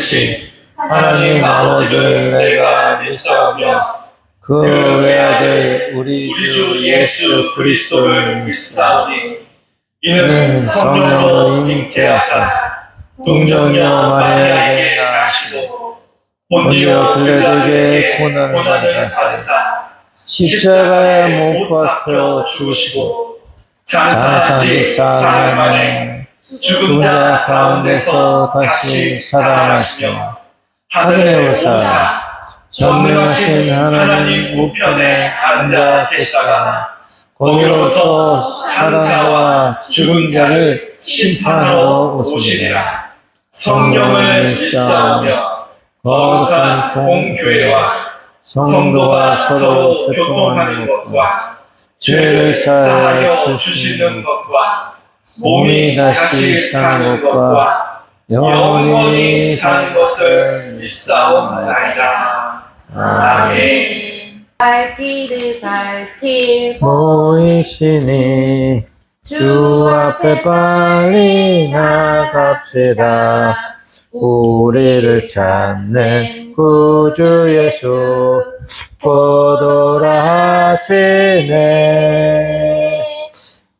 되신 하나님 아버지를 내가 믿사오며 그 외아들 우리 주 예수 그리스도를 믿사오니 이는 성령으로 임케 하사 동정녀 마리아에게 나시고 본디오 빌라도에게 고난을 받으사 십자가에 못 박혀 죽으시고 장사지 사흘 만에 죽은 자 가운데서 다시 살아나시며 하늘에 오사 전능하신 하나님 우편에 앉아 계시다가 거기로부터 사는 자와 죽은 자를 심판하러 오시리라. 성령을 믿사오며 거룩한 공교회와 성도가 서로 교통하는 것과 죄를 사하여 주시는 것과 몸이 다시 사는 것과 영원히 사는 것을 믿사옵나이다. 아멘. 발길을 밝힐 모이시니 주 앞에 빨리 나갑시다. 우리를 찾는 구주 예수 보도라 하시네.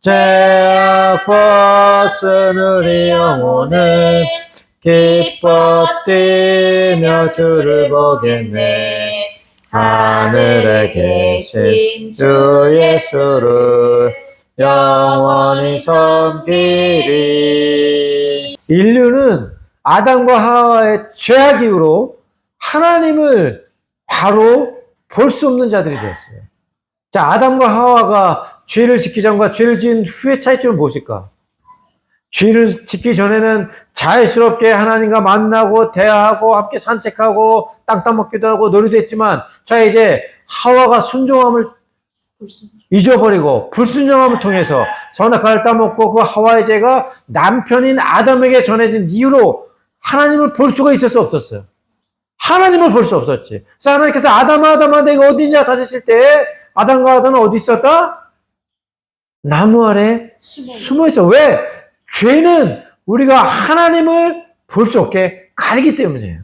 죄악 벗은 우리 영혼은 기뻐 뛰며 주를 보겠네. 하늘에 계신 주 예수를 영원히 섬기리. 인류는 아담과 하와의 죄악 이후로 하나님을 바로 볼 수 없는 자들이 되었어요. 자, 아담과 하와가 죄를 짓기 전과 죄를 지은 후의 차이점은 무엇일까? 죄를 짓기 전에는 자연스럽게 하나님과 만나고 대화하고 함께 산책하고 땅 따먹기도 하고 놀이도 했지만, 자, 이제 하와가 순종함을 잊어버리고 불순종함을 통해서 선악과를 따먹고 그 하와의 죄가 남편인 아담에게 전해진 이후로 하나님을 볼 수가 있을 수 없었어요. 하나님을 볼 수 없었지. 그래서 하나님께서 아담아 내가 어디 있냐 찾으실 때 아담과 아담은 어디 있었다? 나무 아래 숨어 있어. 왜? 죄는 우리가 하나님을 볼 수 없게 가리기 때문이에요.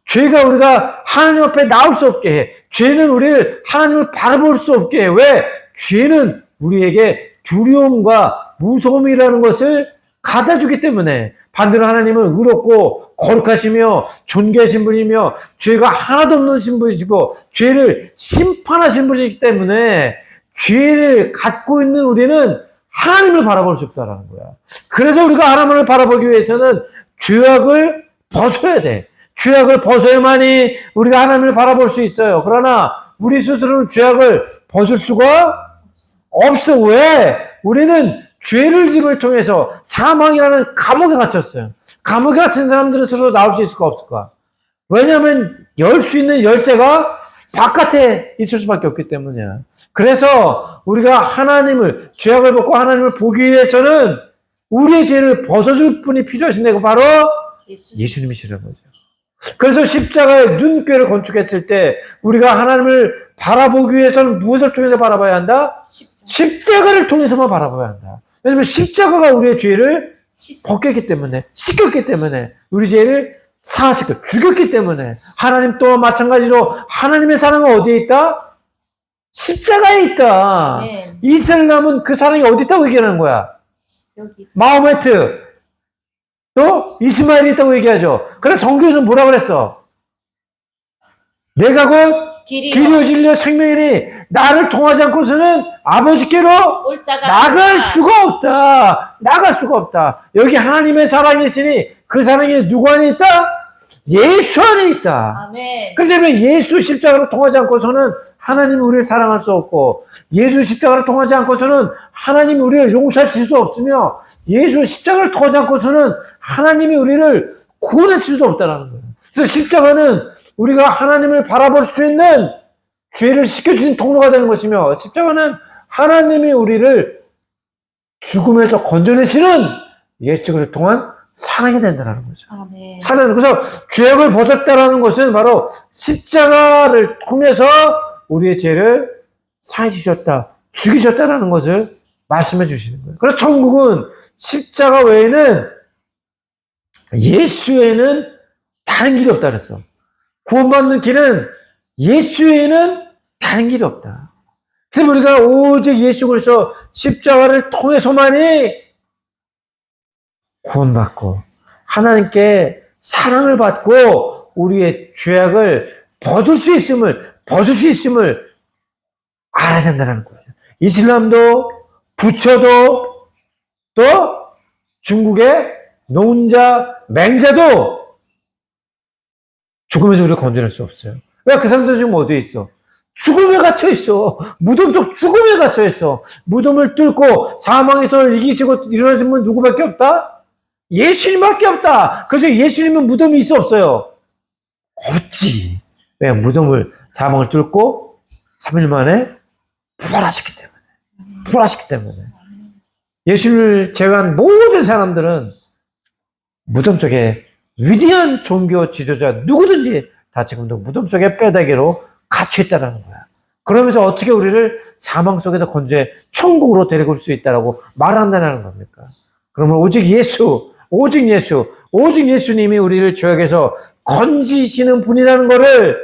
죄가 우리가 하나님 앞에 나올 수 없게 해. 죄는 우리를 하나님을 바라볼 수 없게 해. 왜? 죄는 우리에게 두려움과 무서움이라는 것을 가다주기 때문에. 반대로 하나님은 의롭고 거룩하시며 존귀하신 분이며 죄가 하나도 없는 분이시고 죄를 심판하신 분이기 때문에 죄를 갖고 있는 우리는 하나님을 바라볼 수 없다는 거야. 그래서 우리가 하나님을 바라보기 위해서는 죄악을 벗어야 돼. 죄악을 벗어야만이 우리가 하나님을 바라볼 수 있어요. 그러나 우리 스스로는 죄악을 벗을 수가 없어. 왜? 우리는 죄를 짐을 통해서 사망이라는 감옥에 갇혔어요. 감옥에 갇힌 사람들은 스스로 나올 수 있을까 없을까? 왜냐하면 열 수 있는 열쇠가 바깥에 있을 수밖에 없기 때문이야. 그래서 우리가 하나님을, 죄악을 벗고 하나님을 보기 위해서는 우리의 죄를 벗어줄 분이 필요하신데 그 바로 예수님이시라는 거죠. 그래서 십자가의 눈교를 건축했을 때 우리가 하나님을 바라보기 위해서는 무엇을 통해서 바라봐야 한다? 십자가를 통해서만 바라봐야 한다. 왜냐하면 십자가가 우리의 죄를 벗겼기 때문에, 씻겼기 때문에, 우리 죄를 사하시고 죽였기 때문에. 하나님 또한 마찬가지로 하나님의 사랑은 어디에 있다? 십자가에 있다. 네. 이슬람은 그 사랑이 어디 있다고 얘기하는 거야? 여기. 마호메트 또 이스마엘이 있다고 얘기하죠. 그래서 성경에서 뭐라 그랬어? 내가 곧 길이요 진리요 생명이니 나를 통하지 않고서는 아버지께로 나갈 수가 없다. 나갈 수가 없다. 여기 하나님의 사랑이 있으니 그 사랑이 누구 안에 있다? 예수 안에 있다. 아멘. 그렇기 때문에 예수 십자가를 통하지 않고서는 하나님이 우리를 사랑할 수 없고, 예수 십자가를 통하지 않고서는 하나님이 우리를 용서하실 수도 없으며, 예수 십자가를 통하지 않고서는 하나님이 우리를 구원하실 수도 없다는 거예요. 그래서 십자가는 우리가 하나님을 바라볼 수 있는 죄를 씻겨주신 통로가 되는 것이며, 십자가는 하나님이 우리를 죽음에서 건져내시는 예수 그리스도를 통한 사랑이 된다는 거죠. 아멘. 사랑. 그래서 죄악을 벗었다라는 것은 바로 십자가를 통해서 우리의 죄를 사해 주셨다, 죽이셨다라는 것을 말씀해 주시는 거예요. 그래서 천국은 십자가 외에는, 예수 외에는 다른 길이 없다 그랬어. 구원받는 길은 예수 외에는 다른 길이 없다. 그래서 우리가 오직 예수 그리스도 십자가를 통해서만이 구원받고 하나님께 사랑을 받고 우리의 죄악을 벗을 수 있음을 알아야 된다는 거예요. 이슬람도 부처도 또 중국의 노은자, 맹자도 죽음에서 우리를 건져낼 수 없어요. 왜? 그 사람들은 지금 어디에 있어? 죽음에 갇혀 있어. 무덤 속 죽음에 갇혀 있어. 무덤을 뚫고 사망에서 이기시고 일어나신 분 누구밖에 없다? 예수님밖에 없다. 그래서 예수님은 무덤이 있어 없어요? 없지. 왜? 사망을 뚫고 3일 만에 부활하셨기 때문에. 예수를 제외한 모든 사람들은 무덤 속에 위대한 종교 지도자 누구든지 다 지금도 무덤 속에 뼈다귀로 갇혀 있다는 거야. 그러면서 어떻게 우리를 사망 속에서 건져내 천국으로 데리고 올 수 있다라고 말한다는 겁니까? 그러면 오직 예수님이 우리를 죄악에서 건지시는 분이라는 것을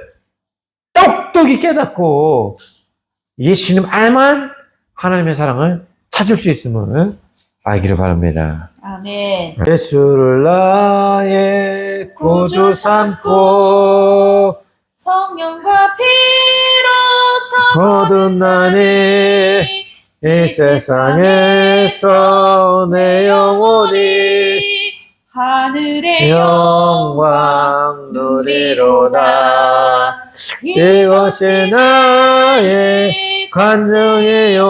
똑똑히 깨닫고 예수님 안만 하나님의 사랑을 찾을 수 있음을 알기를 바랍니다. 아멘. 예수를 나의 구주 삼고 성령과 피로 모든 나니 이 세상에서 내 영혼이 하늘의 영광 누리로다. 이것이 나의 간증이요,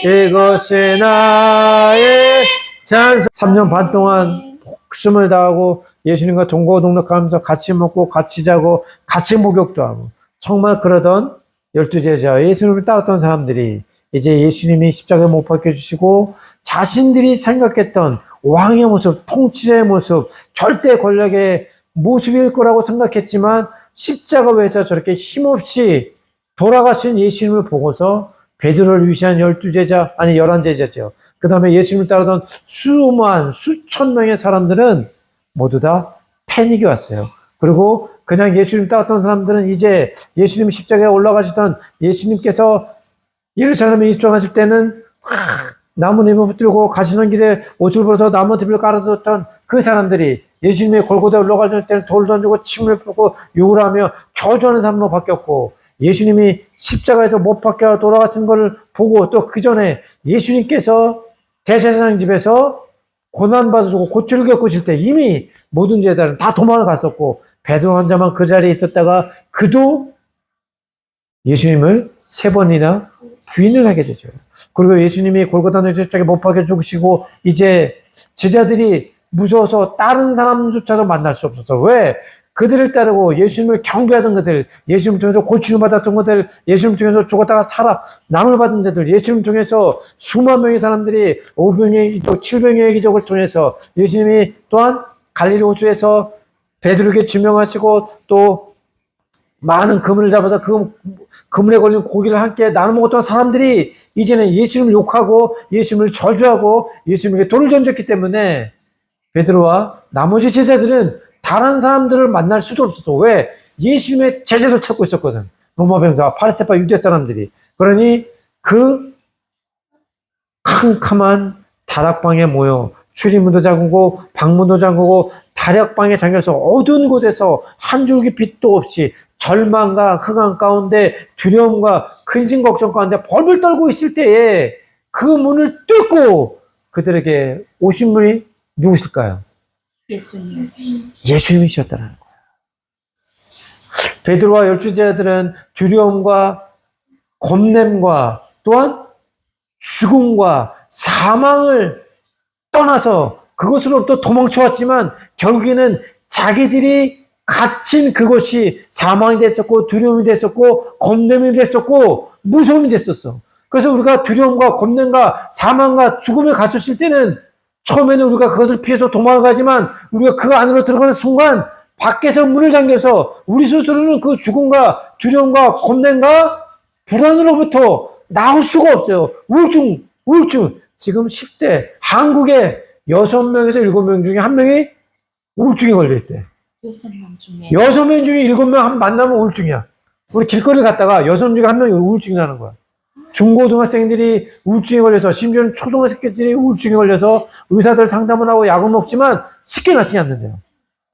이것이 나의 찬송. 3년 반 동안 목숨을 다하고 예수님과 동고동락하면서 같이 먹고 같이 자고 같이 목욕도 하고 정말 그러던 12제자 예수님을 따랐던 사람들이 이제 예수님이 십자가에 못 박혀주시고 자신들이 생각했던 왕의 모습, 통치자의 모습, 절대 권력의 모습일 거라고 생각했지만 십자가 위에서 저렇게 힘없이 돌아가신 예수님을 보고서 베드로를 위시한 12제자, 아니 11제자죠. 그 다음에 예수님을 따르던 수천 명의 사람들은 모두 다 패닉이 왔어요. 그리고 그냥 예수님 따랐던 사람들은 이제 예수님 십자가에 올라가시던 예수님께서 예루살렘에 입성하실 때는 나뭇잎을 붙들고 가시는 길에 옷을 벗어 나뭇잎을 깔아뒀던 그 사람들이 예수님의 골고다에 올라가실 때는 돌 던지고 침을 푸고 욕을 하며 저주하는 사람으로 바뀌었고, 예수님이 십자가에서 못 박혀 돌아가신 것을 보고 또 그 전에 예수님께서 대제사장 집에서 고난받으시고 고초를 겪으실 때 이미 모든 제자들은 다 도망을 갔었고 베드로 혼자만 그 자리에 있었다가 그도 예수님을 3번이나 부인을 하게 되죠. 그리고 예수님이 골고다 십자가에 못 박혀 죽으시고 이제 제자들이 무서워서 다른 사람조차도 만날 수 없었어. 왜? 그들을 따르고 예수님을 경배하던 것들, 예수님을 통해서 고침을 받았던 것들, 예수님을 통해서 죽었다가 남을 받은 자들, 예수님을 통해서 수만 명의 사람들이 500명의 기적, 700명의 기적을 통해서 예수님이 또한 갈릴리 호수에서 베드로에게 지명하시고 또 많은 그물을 잡아서 그 그물에 걸린 고기를 함께 나눠 먹었던 사람들이 이제는 예수님을 욕하고 예수님을 저주하고 예수님에게 돌을 던졌기 때문에 베드로와 나머지 제자들은 다른 사람들을 만날 수도 없었어. 왜? 예수님의 제자를 찾고 있었거든. 로마 병사, 파리새파 유대 사람들이. 그러니 그 캄캄한 다락방에 모여 출입문도 잠그고 방문도 잠그고 다락방에 잠겨서 어두운 곳에서 한 줄기 빛도 없이 절망과 흑암 가운데 두려움과 근심 걱정 가운데 벌벌 떨고 있을 때에 그 문을 뚫고 그들에게 오신 분이 누구실까요? 예수님. 예수님이셨다는 거예요. 베드로와 12제자들은 두려움과 겁냄과 또한 죽음과 사망을 떠나서 그것으로부터 도망쳐왔지만 결국에는 자기들이 갇힌 그것이 사망이 됐었고 두려움이 됐었고 겁냄이 됐었고 무서움이 됐었어. 그래서 우리가 두려움과 겁냄과 사망과 죽음에 갇혔을 때는 처음에는 우리가 그것을 피해서 도망가지만 우리가 그 안으로 들어가는 순간 밖에서 문을 잠겨서 우리 스스로는 그 죽음과 두려움과 겁냄과 불안으로부터 나올 수가 없어요. 우울증. 지금 10대 한국에 6명에서 7명 중에 1명이 우울증에 걸려있대. 6명 중에 6명 중에 7명 만나면 우울증이야. 우리 길거리를 갔다가 6명 중에 1명이 우울증이 나는 거야. 중고등학생들이 우울증에 걸려서, 심지어는 초등학생들이 우울증에 걸려서 의사들 상담을 하고 약을 먹지만 쉽게 낫지 않는데요.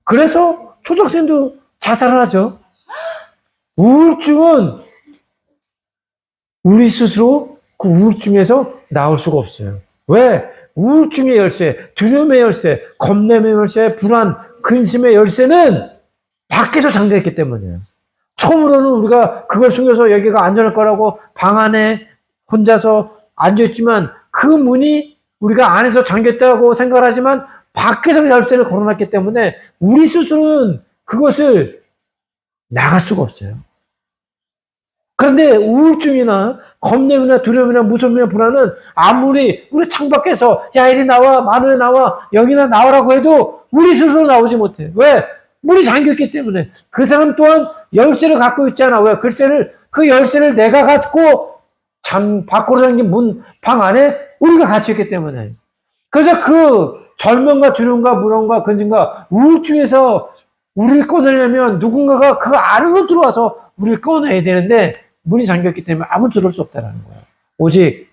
그래서 초등학생도 자살을 하죠. 우울증은 우리 스스로 그 우울증에서 나올 수가 없어요. 왜? 우울증의 열쇠, 두려움의 열쇠, 겁냄의 열쇠, 불안, 근심의 열쇠는 밖에서 잠겨있기 때문이에요. 처음으로는 우리가 그걸 숨겨서 여기가 안전할 거라고 방 안에 혼자서 앉아있지만 그 문이 우리가 안에서 잠겼다고 생각을 하지만 밖에서 열쇠를 걸어놨기 때문에 우리 스스로는 그것을 나갈 수가 없어요. 그런데 우울증이나 겁냄이나 두려움이나 무서움이나 불안은 아무리 우리 창밖에서 야 이리 나와, 만우에 나와, 여기나 나오라고 해도 우리 스스로 나오지 못해. 왜? 문이 잠겼기 때문에. 그 사람 또한 열쇠를 갖고 있잖아. 왜? 그 열쇠를 내가 갖고 밖으로 잠긴 방 안에 우리가 갇혔기 때문에. 그래서 그 절망과 두려움과 무서움과 근심과 우울증에서 우리를 꺼내려면 누군가가 그 안으로 들어와서 우리를 꺼내야 되는데 문이 잠겼기 때문에 아무도 들어올 수 없다는 거야. 오직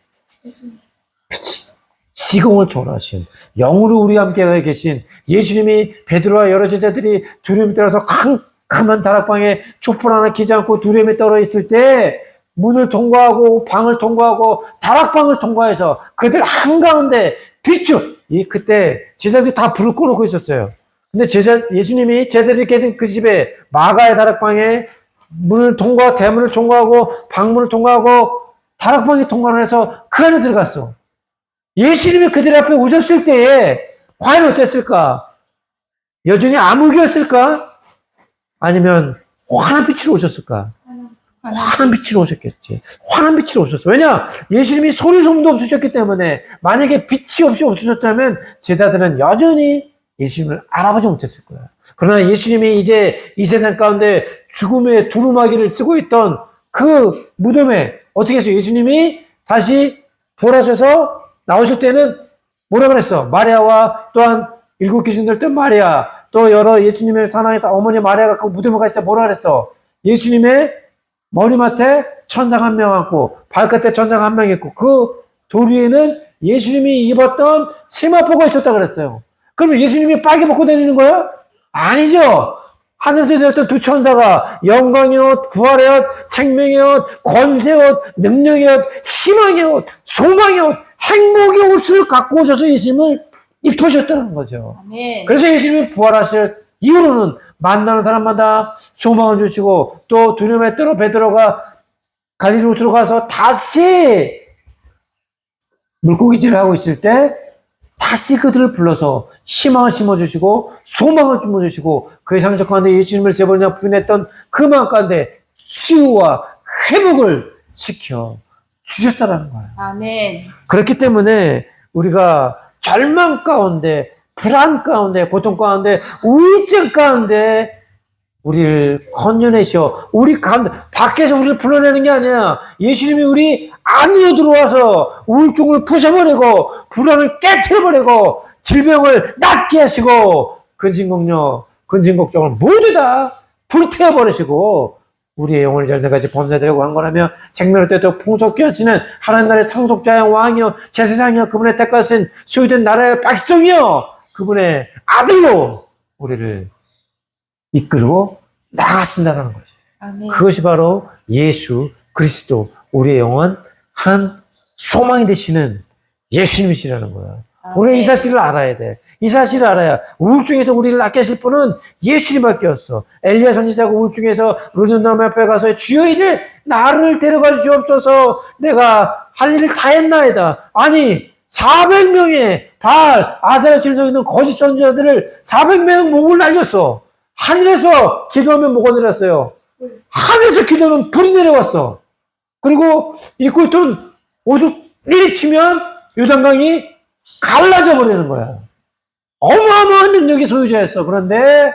그치 시공을 초월하신 영으로 우리와 함께 계신 예수님이 베드로와 여러 제자들이 두려움에 떨어서 캄캄한 다락방에 촛불 하나 켜지 않고 두려움에 떨어 있을 때 문을 통과하고 방을 통과하고 다락방을 통과해서 그들 한가운데 비추 그때 제자들이 다 불을 꺼놓고 있었어요. 근데 예수님이 제자들이 계신 그 집에 마가의 다락방에 문을 대문을 통과하고 방문을 통과하고 다락방에 통과를 해서 그 안에 들어갔어. 예수님이 그들 앞에 오셨을 때에 과연 어땠을까? 여전히 암흑이었을까? 아니면 환한 빛으로 오셨을까? 환한 빛으로 오셨겠지. 환한 빛으로 오셨어. 왜냐? 예수님이 소리소문도 없으셨기 때문에 만약에 빛이 없이 없으셨다면 제자들은 여전히 예수님을 알아보지 못했을 거야. 그러나 예수님이 이제 이 세상 가운데 죽음의 두루마기를 쓰고 있던 그 무덤에 어떻게 했어요? 예수님이 다시 부활하셔서 나오실 때는 뭐라 그랬어? 마리아와 또한 7 귀신들 때 마리아 또 여러 예수님의 사랑해서 어머니 마리아가 그 무덤에 가 있어 뭐라 그랬어? 예수님의 머리맡에 천사가 1명 앉고 발끝에 천사가 1명 있고 그 돌 위에는 예수님이 입었던 세마포가 있었다 그랬어요. 그러면 예수님이 빨개 벗고 다니는 거야? 아니죠. 하늘에서 내렸던 2 천사가 영광의 옷, 부활의 옷, 생명의 옷, 권세의 옷, 능력의 옷, 희망의 옷, 소망의 옷, 행복의 옷을 갖고 오셔서 예수님을 입으셨다는 거죠. 아멘. 그래서 예수님이 부활하실 이후로는 만나는 사람마다 소망을 주시고 또 두려움에 떨어 베드로가 갈릴리로 들어가서 다시 물고기질을 하고 있을 때 다시 그들을 불러서 희망을 심어주시고 소망을 심어주시고 그의 상적 가운데 예수님을 3번이나 부인했던 그 마음 가운데 치유와 회복을 시켜 주셨다는 거예요. 아멘. 그렇기 때문에 우리가 절망 가운데 불안 가운데 고통 가운데 우울증 가운데 우리를 건져내셔 우리 가운데 밖에서 우리를 불러내는 게 아니야. 예수님이 우리 안으로 들어와서 우울증을 부셔버리고 불안을 깨트려버리고 질병을 낫게 하시고 근심걱정, 근심걱정을 모두 다 불태워버리시고 우리의 영혼을 열대까지 범죄되려고 한 거라며 생명을 때도 풍속케 하시는 하나님 나라의 상속자여 왕이여 제사장이여 그분의 택하신 소유된 나라의 백성이여 그분의 아들로 우리를 이끌고 나가신다는 거죠. 아멘. 그것이 바로 예수 그리스도 우리의 영원 한 소망이 되시는 예수님이시라는 거예요. 우리가 이 사실을 알아야 돼. 이 사실을 알아야 우울증에서 우리를 낫게 하실 분은 예수님밖에 없어. 엘리야 선지자가 우울증에서 르둔담 앞에 가서 주여 이제 나를 데려가 주시옵소서 내가 할 일을 다 했나이다. 아니 400명의 바알 아사랴 실속에 있는 거짓 선지자들을 400명 목을 날렸어. 하늘에서 기도하면 뭐가 내렸어요? 하늘에서 기도하면 불이 내려왔어. 그리고 입고 있던 옷을 내리치면 요단강이 갈라져 버리는 거야. 어마어마한 능력의 소유자였어. 그런데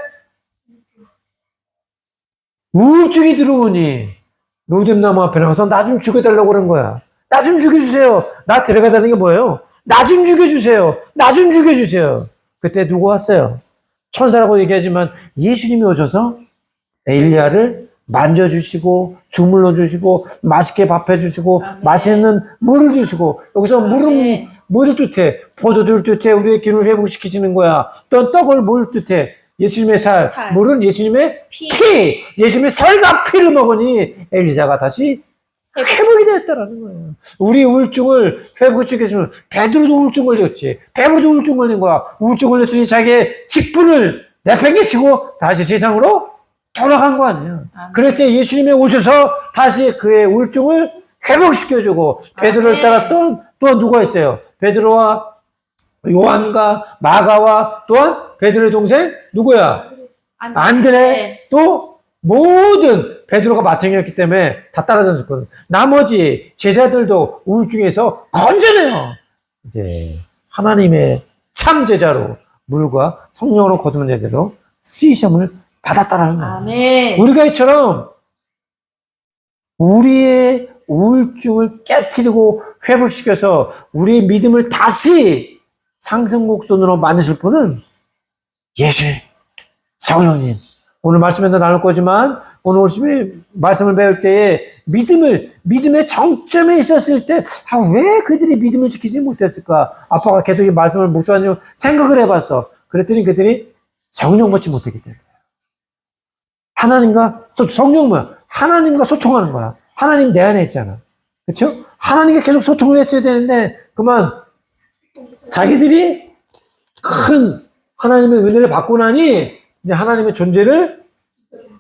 우울증이 들어오니 로뎀나무 앞에 나가서 나 좀 죽여달라고 그런 거야. 나 좀 죽여주세요. 나 데려가다는 게 뭐예요? 나 좀 죽여주세요. 나 좀 죽여주세요. 그때 누구 왔어요? 천사라고 얘기하지만 예수님이 오셔서 엘리야를 만져주시고 주물러 주시고 맛있게 밥 해주시고 아멘. 맛있는 물을 주시고 여기서 물은 아멘. 뭐를 뜻해? 포도주를 뜻해. 우리의 기운을 회복시키시는 거야. 또 떡을 뭘 뜻해? 예수님의 살. 살. 물은 예수님의 피. 예수님의 살과 피를 먹으니 엘리사가 다시 회복이 되었다라는 거예요. 우리 우울증을 회복시켰으면 베드로도 우울증 걸렸지. 베드로도 우울증 걸린 거야. 우울증 걸렸으니 자기의 직분을 내팽개치고 다시 세상으로 돌아간 거 아니에요. 아멘. 그럴 때 예수님이 오셔서 다시 그의 우울증을 회복시켜주고 베드로를 아멘. 따랐던 또 누가 있어요? 베드로와 요한과 마가와 또한 베드로의 동생 누구야? 안드레 또 모든 베드로가 맏형이었기 때문에 다 따라다녔거든. 나머지 제자들도 우울증에서 건져내요. 이제 하나님의 참 제자로 물과 성령으로 거듭난 제자로 쓰이심을 받았다라는 거예요. 아멘. 우리가 이처럼 우리의 우울증을 깨트리고 회복시켜서 우리의 믿음을 다시 상승곡선으로 만드실 분은 예수 성령님. 오늘 말씀에서 나눌 거지만 오늘 말씀을 배울 때에 믿음의 정점에 있었을 때 왜 그들이 믿음을 지키지 못했을까? 아빠가 계속 이 말씀을 묵상하면서 생각을 해봤어. 그랬더니 그들이 성령 받지 못했기 때문에. 성령 뭐야? 하나님과 소통하는 거야. 하나님 내 안에 있잖아. 그렇죠? 하나님과 계속 소통을 했어야 되는데 그만 자기들이 큰 하나님의 은혜를 받고 나니 이제 하나님의 존재를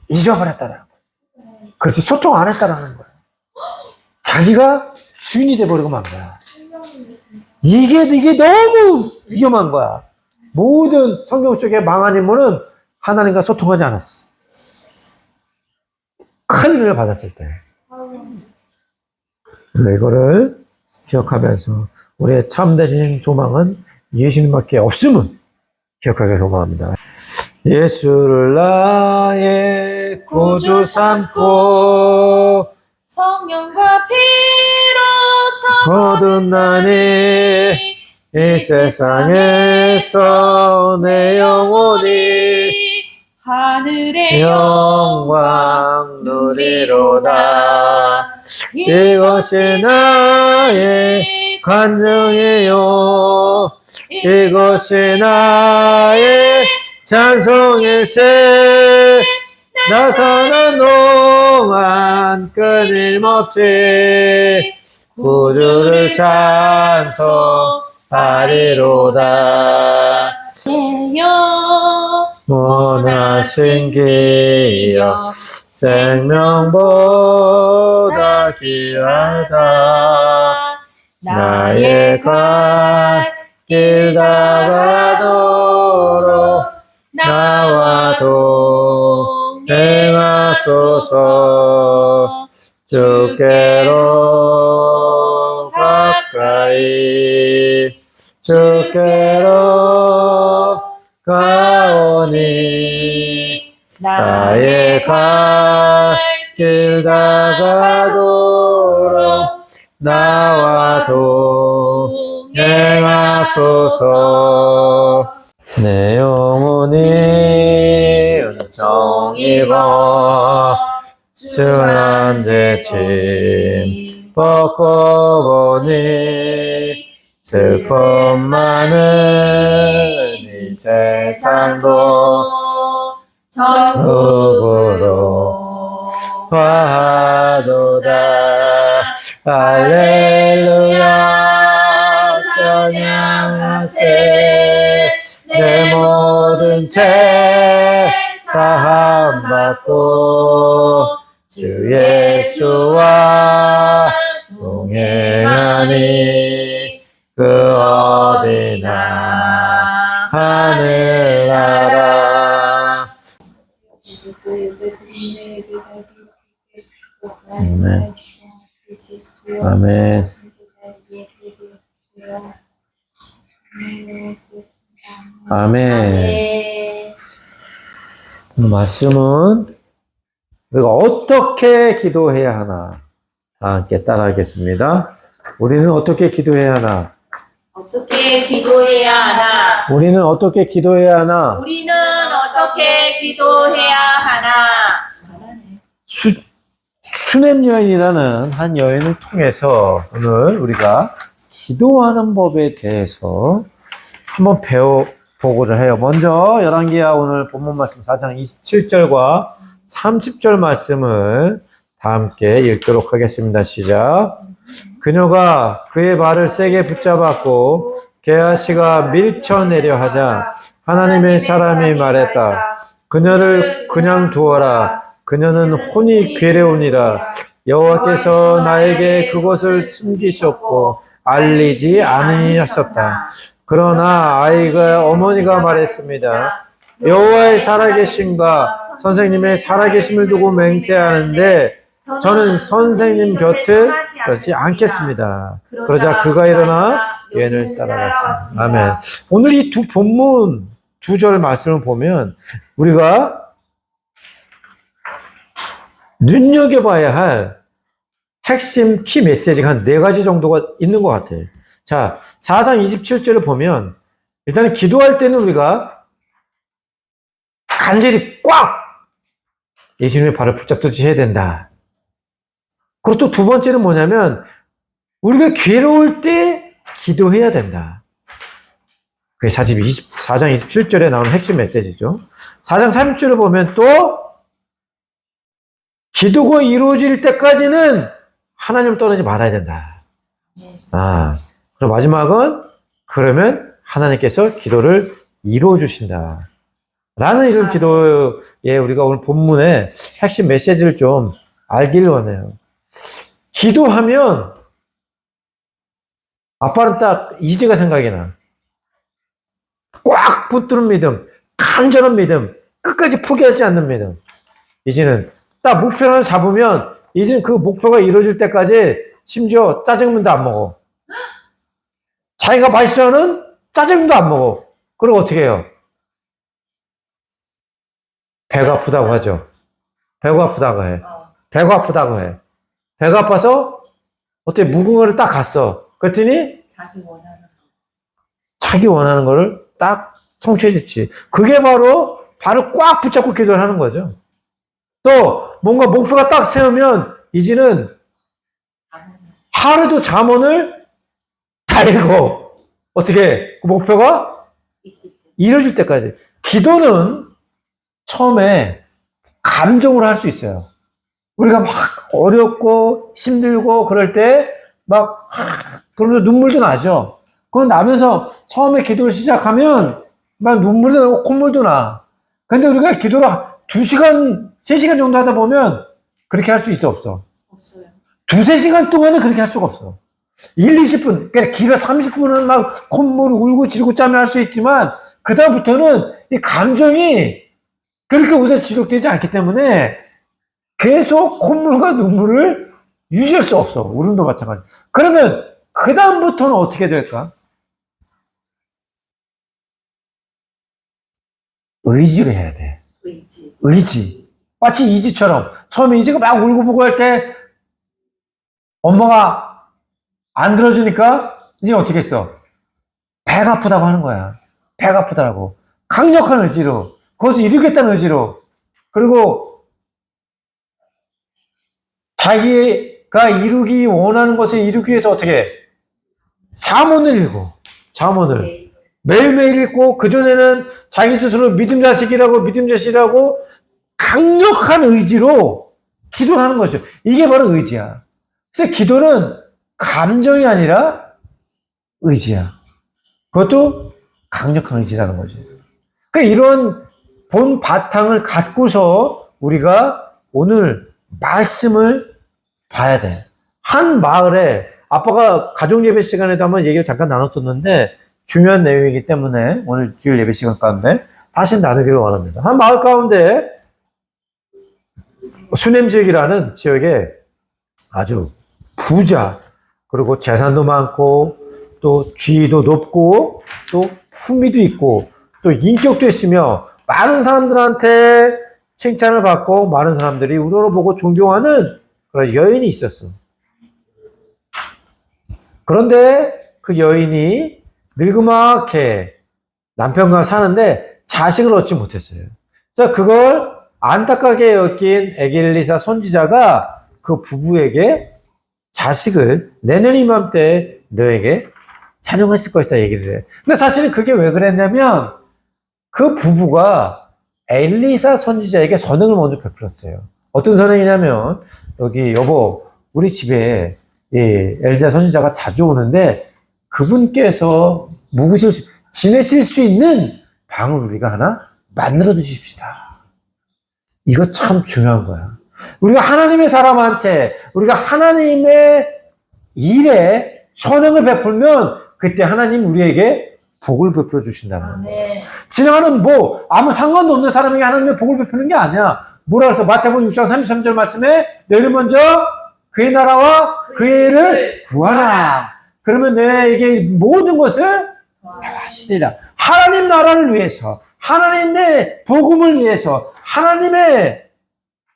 잊어버렸다라는 거야. 그렇지 소통 안 했다라는 거야. 자기가 주인이 돼버리고 만 거야. 이게 너무 위험한 거야. 모든 성경 속에 망한 인물은 하나님과 소통하지 않았어. 큰 은혜를 받았을 때. 이거를 기억하면서 우리의 참되신 소망은 예수님밖에 없음은 기억하게 소망합니다. 예수를 나의 구주 삼고 성령과 피로 거듭나니 이 세상에서 내 영혼이 하늘의 영광 누리로다. 이것이 나의 간증이요 이것이 나의 찬송일세. 나 사는 동안 끊임없이 구주를 찬송하리로다. 원하신 기여 생명보다 귀하다. 나의 갈 길 다가도록 나와 동행하소서. 주께로 가까이 주께로 가오니 나의 갈 길 다가도록 나와 동행하소서. 내 영혼이 은총 입어 주한 죄짐 벗고 보니 슬픔 많은 이 세상도 전국으로 화도다. 할렐루야 찬양하세. 내 모든 죄 사함 받고 주 예수와 동행하니 그 어디나 하늘나라. 아멘. 아멘. 아멘. 오늘 말씀은 우리가 어떻게 기도해야 하나 다 함께 따라하겠습니다. 우리는 어떻게 기도해야 하나? 어떻게 기도해야 하나? 우리는 어떻게 기도해야 하나? 우리는 어떻게 기도해야 하나? 수냄 여인이라는 한 여인을 통해서 오늘 우리가 기도하는 법에 대해서 한번 배워보고자 해요. 먼저 열왕기하 오늘 본문 말씀 4장 27절과 30절 말씀을 다 함께 읽도록 하겠습니다. 시작. 그녀가 그의 발을 세게 붙잡았고 게하시가 밀쳐내려 하자 하나님의 사람이 말했다. 그녀를 그냥 두어라. 그녀는 혼이 괴로우니라. 여호와께서 나에게 그것을 숨기셨고 알리지 않으셨다. 그러나 아이가 어머니가 말했습니다. 여호와의 살아계심과 선생님의 살아계심을 두고 맹세하는데 저는 선생님 곁을 가지 않겠습니다. 그러자 그가 일어나 여인을 따라갔습니다. 아멘. 오늘 이 두 본문 두 절 말씀을 보면 우리가 눈여겨봐야 할 핵심 키 메시지가 한 4가지 정도가 있는 것 같아요. 자, 4장 27절을 보면 일단은 기도할 때는 우리가 간절히 꽉 예수님의 발을 붙잡듯이 해야 된다. 그리고 또 두 번째는 뭐냐면 우리가 괴로울 때 기도해야 된다. 그게 4장 27절에 나오는 핵심 메시지죠. 4장 30절을 보면 또 기도가 이루어질 때까지는 하나님을 떠나지 말아야 된다. 그리고 마지막은 그러면 하나님께서 기도를 이루어 주신다. 라는 이런 기도에 우리가 오늘 본문의 핵심 메시지를 좀 알길 원해요. 기도하면 아빠는 딱 이제가 생각이 나. 꽉 붙드는 믿음, 간절한 믿음, 끝까지 포기하지 않는 믿음. 이제는 딱 목표를 잡으면 이제는 그 목표가 이루어질 때까지 심지어 짜장면도 안 먹어. 자기가 맛있어하는 짜장면도 안 먹어. 그럼 어떻게 해요? 배가 아프다고 하죠. 배가 아프다고 해. 배가 아프다고 해. 배가 아파서 어떻게 무궁화를 딱 갔어. 그랬더니 자기 원하는 거를 딱 성취해줬지. 그게 바로 발을 꽉 붙잡고 기도를 하는 거죠. 또 뭔가 목표가 딱 세우면 이제는 하루도 잠언을 달고 어떻게 그 목표가 이루어질 때까지. 기도는 처음에 감정으로 할 수 있어요. 우리가 막 어렵고 힘들고 그럴 때 막 그러면서 눈물도 나죠. 그건 나면서 처음에 기도를 시작하면 막 눈물도 나고 콧물도 나. 근데 우리가 기도를 2시간, 3시간 정도 하다 보면 그렇게 할 수 있어, 없어? 없어요. 2-3시간 동안은 그렇게 할 수가 없어. 20분, 그러니까 길어 30분은 막 콧물 울고 지르고 짜면 할 수 있지만 그다음부터는 이 감정이 그렇게 오래 지속되지 않기 때문에 계속 콧물과 눈물을 유지할 수 없어. 울음도 마찬가지. 그러면 그다음부터는 어떻게 될까? 의지를 해야 돼. 의지. 마치 이지처럼 처음에 이지가 막 울고 보고 할 때 엄마가 안 들어주니까 이제 어떻게 했어? 배가 아프다고 하는 거야. 배가 아프다고. 강력한 의지로. 그것을 이루겠다는 의지로. 그리고 자기가 이루기 원하는 것을 이루기 위해서 어떻게 해? 잠언을 읽어. 잠언을. 매일매일 읽고 그전에는 자기 스스로 믿음 자식이라고 강력한 의지로 기도를 하는 거죠. 이게 바로 의지야. 그래서 기도는 감정이 아니라 의지야. 그것도 강력한 의지라는 거죠. 그러니까 이런 본 바탕을 갖고서 우리가 오늘 말씀을 봐야 돼. 한 마을에 아빠가 가족 예배 시간에도 한번 얘기를 잠깐 나눴었는데 중요한 내용이기 때문에 오늘 주일 예배 시간 가운데 다시 나누기를 원합니다. 한 마을 가운데 수냄 지역이라는 지역에 아주 부자, 그리고 재산도 많고 또 지위도 높고 또 품위도 있고 또 인격도 있으며 많은 사람들한테 칭찬을 받고 많은 사람들이 우러러보고 존경하는 그런 여인이 있었어. 그런데 그 여인이 늙음하게 남편과 사는데 자식을 얻지 못했어요. 자, 그걸 안타깝게 여긴 에길리사 선지자가 그 부부에게 자식을 내년 이맘때 너에게 찬양했을 것이다 얘기를 해. 근데 사실은 그게 왜 그랬냐면 그 부부가 엘리사 선지자에게 선행을 먼저 베풀었어요. 어떤 선행이냐면 여기 여보 우리 집에 엘리사 선지자가 자주 오는데 그분께서 지내실 수 있는 방을 우리가 하나 만들어 주십시다. 이거 참 중요한 거야. 우리가 하나님의 사람한테 우리가 하나님의 일에 선행을 베풀면 그때 하나님 우리에게 복을 베풀어 주신다는 거예요. 지나가는 아무 상관도 없는 사람에게 하나님의 복을 베푸는 게 아니야. 뭐라 그래서 마태복음 6장 33절 말씀에 너희는 먼저 그의 나라와 그의 일을 구하라. 그러면 너에게 모든 것을 더하시리라. 하나님 나라를 위해서 하나님의 복음을 위해서 하나님의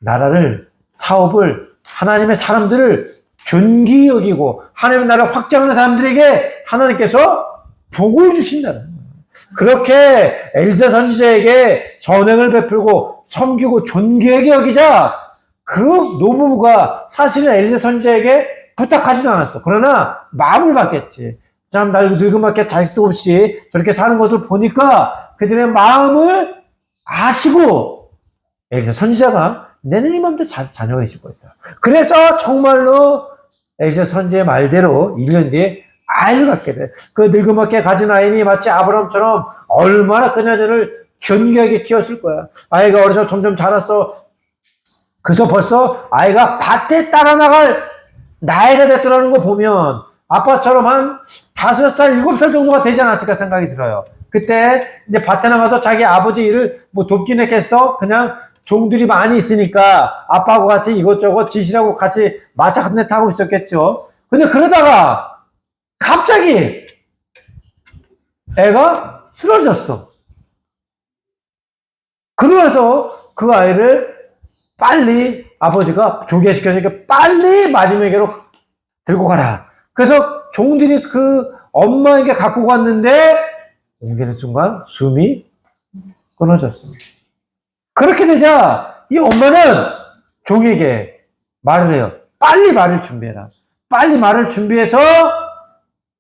나라를 사업을 하나님의 사람들을 존귀히 여기고 하나님의 나라를 확장하는 사람들에게 하나님께서 복을 주신다는 거예요. 그렇게 엘리사 선지자에게 선행을 베풀고 섬기고 존귀하게 여기자 그 노부부가 사실은 엘리사 선지자에게 부탁하지도 않았어. 그러나 마음을 받겠지. 참 늙음하게 자식도 없이 저렇게 사는 것을 보니까 그들의 마음을 아시고 엘리사 선지자가 내년 이맘때 자녀가 해주고 있다. 그래서 정말로 엘리사 선지의 말대로 1년 뒤에 아이를 갖게 돼. 그 늙음하게 가진 아이니 마치 아브라함처럼 얼마나 그녀를 존귀하게 키웠을 거야. 아이가 어려서 점점 자랐어. 그래서 벌써 아이가 밭에 따라 나갈 나이가 됐더라는 거 보면 아빠처럼 한 5살, 7살 정도가 되지 않았을까 생각이 들어요. 그때 이제 밭에 나가서 자기 아버지 일을 돕긴 했겠어? 그냥 종들이 많이 있으니까 아빠하고 같이 이것저것 지시라고 같이 마차 같은 데 타고 있었겠죠. 근데 그러다가 갑자기 애가 쓰러졌어. 그러면서 그 아이를 빨리 아버지가 조개시켜서 빨리 마지막으로 들고 가라. 그래서 종들이 그 엄마에게 갖고 갔는데 옮기는 순간 숨이 끊어졌습니다. 그렇게 되자 이 엄마는 종에게 말을 해요. 빨리 말을 준비해라. 빨리 말을 준비해서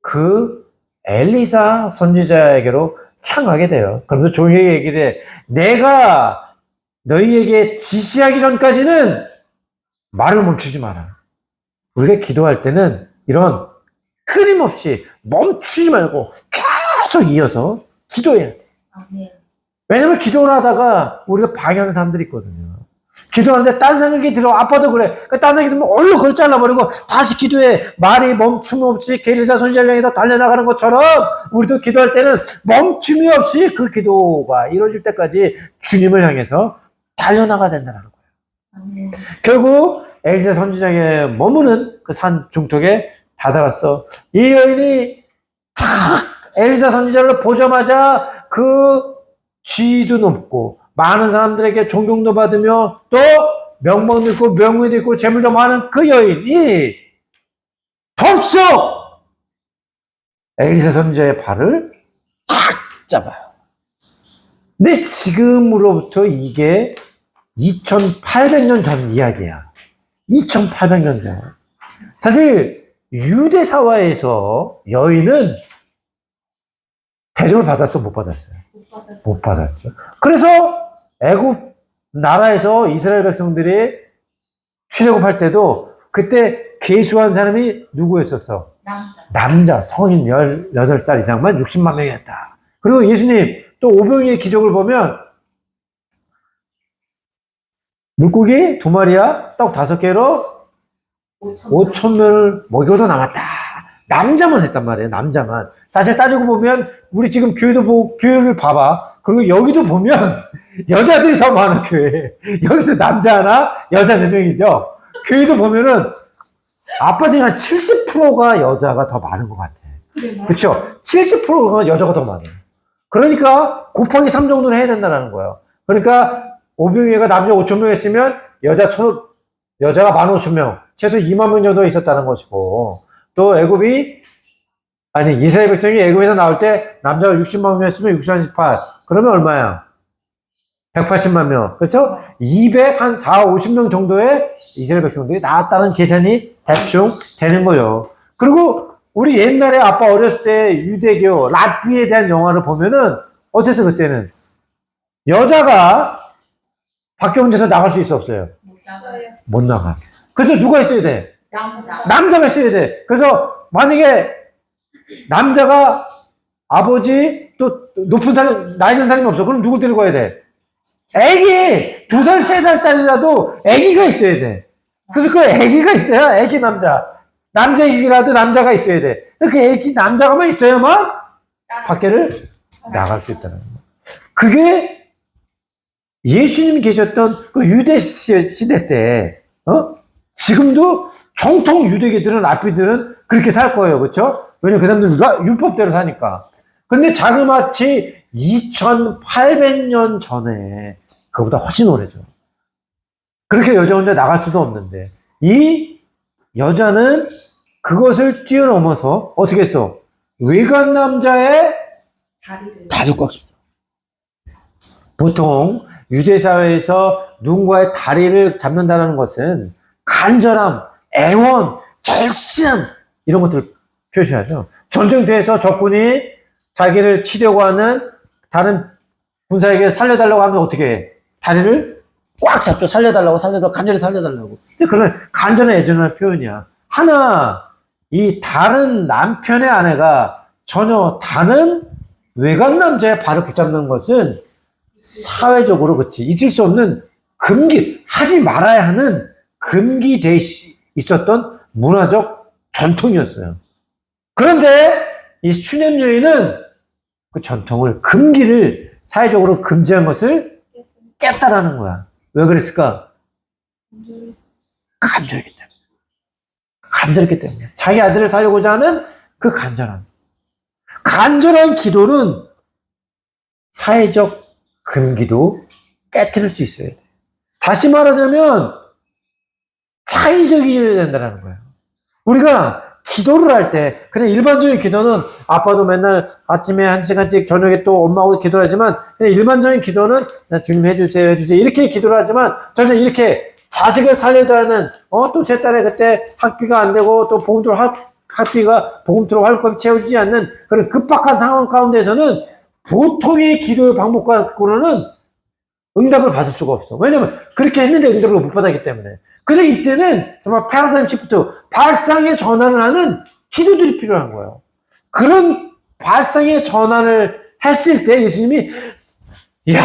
그 엘리사 선지자에게로 향하게 돼요. 그러면서 종에게 얘기를 해. 내가 너희에게 지시하기 전까지는 말을 멈추지 마라. 우리가 기도할 때는 이런 끊임없이 멈추지 말고 계속 이어서 기도해야 돼. 왜냐면 기도를 하다가 우리가 방해하는 사람들이 있거든요. 기도하는데 딴 생각이 들어. 아빠도 그래. 딴 생각이 들면 얼른 그걸 잘라버리고 다시 기도해. 말이 멈춤 없이 엘리사 선지자를 향해 달려나가는 것처럼 우리도 기도할 때는 멈춤이 없이 그 기도가 이루어질 때까지 주님을 향해서 달려나가야 된다는 거예요. 결국 엘리사 선지자에게 머무는 그 산 중턱에 다다랐어. 이 여인이 탁 엘리사 선지자를 보자마자 그 지위도 높고 많은 사람들에게 존경도 받으며 또 명망도 있고 명예도 있고 재물도 많은 그 여인이 덥석 엘리사 선지자의 발을 탁 잡아요. 근데 지금으로부터 이게 2800년 전 이야기야. 2800년 전. 사실 유대 사회에서 여인은 대접을 받았어, 못 받았어요? 못 받았죠. 그래서 애굽 나라에서 이스라엘 백성들이 출애굽할 때도 그때 계수한 사람이 누구였었어? 남자 성인 18살 이상만 60만 명이었다. 그리고 예수님 또 오병이의 기적을 보면 물고기 2마리야 떡 5개로 5,000명을 먹여도 남았다. 남자만 했단 말이에요. 남자만. 사실 따지고 보면 우리 지금 교회를 봐봐. 그리고 여기도 보면 여자들이 더 많아, 교회. 여기서 남자 하나, 여자 4명이죠. 교회도 보면은 아빠 중에 한 70%가 여자가 더 많은 것 같아. 그렇죠? 70%가 여자가 더 많아요. 그러니까 곱하기 3 정도는 해야 된다는 거예요. 그러니까 오병이가 남자 5,000명 했으면 여자가 15,000명, 최소 2만 명 정도 있었다는 것이고, 또 애굽이 아니, 이스라엘 백성이 애굽에서 나올 때 남자가 60만 명이었으면 60-18. 그러면 얼마야? 180만 명. 그래서 50명 정도의 이스라엘 백성들이 나왔다는 계산이 대충 되는 거예요. 그리고 우리 옛날에 아빠 어렸을 때 유대교, 랍비에 대한 영화를 보면은 어땠어, 그때는? 여자가 밖에 혼자서 나갈 수 있어, 없어요? 못 나가. 그래서 누가 있어야 돼? 남자가 있어야 돼. 그래서 만약에 남자가 아버지 또 높은 사람, 나이 든 사람이 없어. 그럼 누구 데리고 가야 돼? 애기! 2살, 3살짜리라도 애기가 있어야 돼. 그래서 그 애기가 있어야 애기 남자. 남자 애기라도 남자가 있어야 돼. 그 애기 남자가만 있어야만 밖에를 나갈 수 있다는 거예요. 그게 예수님이 계셨던 그 유대 시대 때, 지금도 정통 유대교들은, 랍비들은 그렇게 살 거예요. 그렇죠? 왜냐면 그 사람들은 율법대로 사니까. 근데 자그마치 2800년 전에, 그보다 훨씬 오래죠. 그렇게 여자 혼자 나갈 수도 없는데, 이 여자는 그것을 뛰어넘어서 어떻게 했어? 외간 남자의 다리를 꽉 잡죠. 보통 유대사회에서 누군가의 다리를 잡는다는 것은 간절함, 애원, 절실함 이런 것들을 표시하죠. 전쟁터에서 적군이 자기를 치려고 하는 다른 군사에게 살려달라고 하면 어떻게 해? 다리를 꽉 잡죠. 살려달라고, 간절히 살려달라고. 근데 그건 간절한 애정의 표현이야. 이 다른 남편의 아내가 전혀 다른 외간 남자의 발을 붙잡는 것은 사회적으로, 그치, 잊을 수 없는 하지 말아야 하는 금기돼 있었던 문화적 전통이었어요. 그런데 이 수냄 여인은 그 전통을, 금기를 사회적으로 금지한 것을 깼다라는 거야. 왜 그랬을까? 간절했기 때문에. 간절했기 때문에. 자기 아들을 살려고자 하는 그 간절한 기도는 사회적 금기도 깨트릴 수 있어요. 다시 말하자면 창의적이어야 된다는 거예요. 우리가 기도를 할 때, 그냥 일반적인 기도는 아빠도 맨날 아침에 1시간씩 저녁에 또 엄마하고 기도를 하지만, 그냥 일반적인 기도는 주님 해주세요 이렇게 기도를 하지만, 저는 이렇게 자식을 살려야 하는, 또 제 딸에 그때 학비가 안 되고 또 보금토록 할 것 채워주지 않는 그런 급박한 상황 가운데서는 보통의 기도의 방법과는 응답을 받을 수가 없어. 왜냐면 그렇게 했는데 응답을 못 받았기 때문에. 그래서 이때는 정말 패러다임 시프트, 발상의 전환을 하는 기도들이 필요한 거예요. 그런 발상의 전환을 했을 때 예수님이, 이야,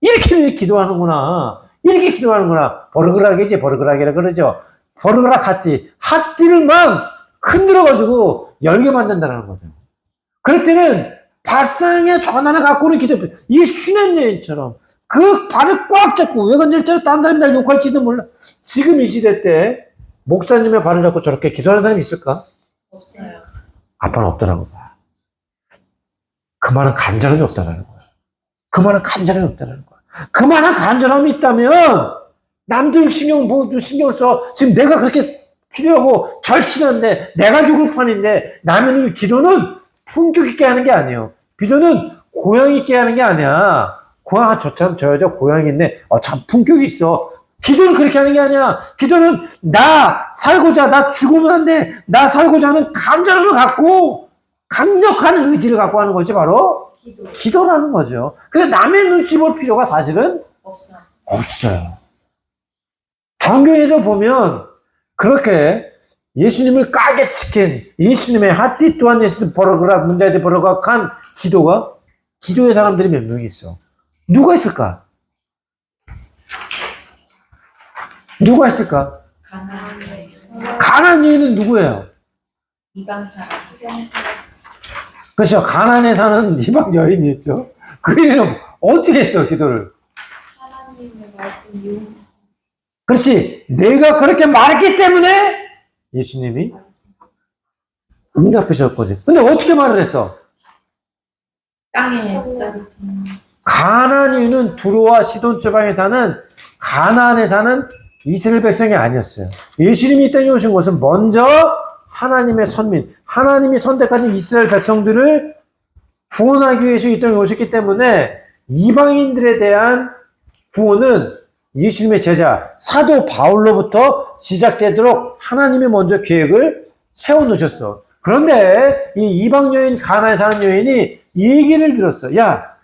이렇게 기도하는구나. 이렇게 기도하는구나. 버르그락이라 그러죠. 버르그락 핫띠를 막 흔들어가지고 열게 만든다는 거죠. 그럴 때는 발상의 전환을 갖고 오는 기도, 이 수냄 여인처럼 그 발을 꽉 잡고, 왜 건질처럼 딴 사람이 날 욕할지도 몰라. 지금 이 시대 때 목사님의 발을 잡고 저렇게 기도하는 사람이 있을까? 없어요. 아빠는 없더라고 봐. 그 말은 간절함이 없다는 거야. 그 말은 간절함이 없다는 거야. 그 말은 간절함이 있다면 남들 모두 신경 써. 지금 내가 그렇게 필요하고 절친한데, 내가 죽을 판인데, 남의 기도는 품격 있게 하는 게 아니에요. 기도는 고양 있게 하는 게 아니야. 저 여자 고양인데, 참 품격이 있어. 기도는 그렇게 하는 게 아니야. 기도는 나 죽으면 안 돼. 나 살고자 하는 간절함을 갖고, 강력한 의지를 갖고 하는 것이 바로 기도라는 거죠. 그래서 남의 눈치 볼 필요가 사실은 없어요. 성경에서 보면 그렇게 예수님을 까게 지킨 예수님의 핫띠 또한 예수 버럭그락 문자에 버럭그락한 기도의 사람들이 몇 명이 있어. 누가 있을까? 가나안 여인은 누구예요? 이방 사람. 그렇죠. 가나안에 사는 이방 여인이었죠. 그 여인은 어떻게 했어, 기도를? 하나님의 말씀 이용해서. 그렇지. 내가 그렇게 말했기 때문에 예수님이 응답해 줬거든. 근데 어떻게 말을 했어? 땅에 가나안 여인은 두로와 시돈 지방에 사는 가나안에 사는 이스라엘 백성이 아니었어요. 예수님이 이 땅에 오신 것은 먼저 하나님의 선민, 하나님이 선택하신 이스라엘 백성들을 구원하기 위해서 이 땅에 오셨기 때문에 이방인들에 대한 구원은 예수님의 제자 사도 바울로부터 시작되도록 하나님이 먼저 계획을 세워놓으셨어. 그런데 이 이방 여인, 가나에 사는 여인이 이 얘기를 들었어. 야,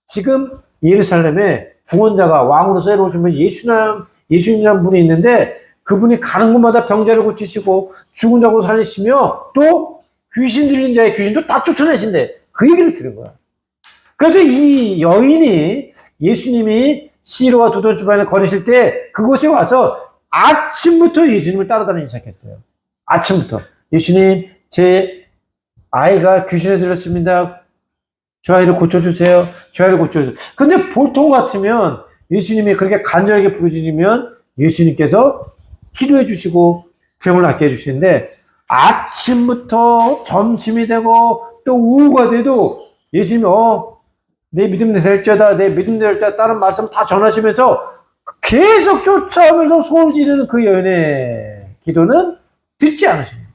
지금 예루살렘에 구원자가 왕으로 새로 오신 분 예수님이라는 분이 있는데 그분이 가는 곳마다 병자를 고치시고 죽은 자고 살리시며 또 귀신 들린 자의 귀신도 다 쫓아내신대. 그 얘기를 들은 거야. 그래서 이 여인이 예수님이 시로와 두돈주반을 거리실 때 그곳에 와서 아침부터 예수님을 따라다니기 시작했어요. 아침부터. 예수님, 제 아이가 귀신에 들렸습니다. 저 아이를 고쳐주세요. 저 아이를 고쳐주세요. 근데 보통 같으면 예수님이 그렇게 간절하게 부르짖으면 예수님께서 기도해 주시고 병을 낫게 해주시는데 아침부터 점심이 되고 또 오후가 돼도 예수님이 내 믿음 될지어다, 내 믿음 될지어다 다른 말씀 다 전하시면서 계속 쫓아오면서 소리 지르는 그 여인의 기도는 듣지 않으십니다.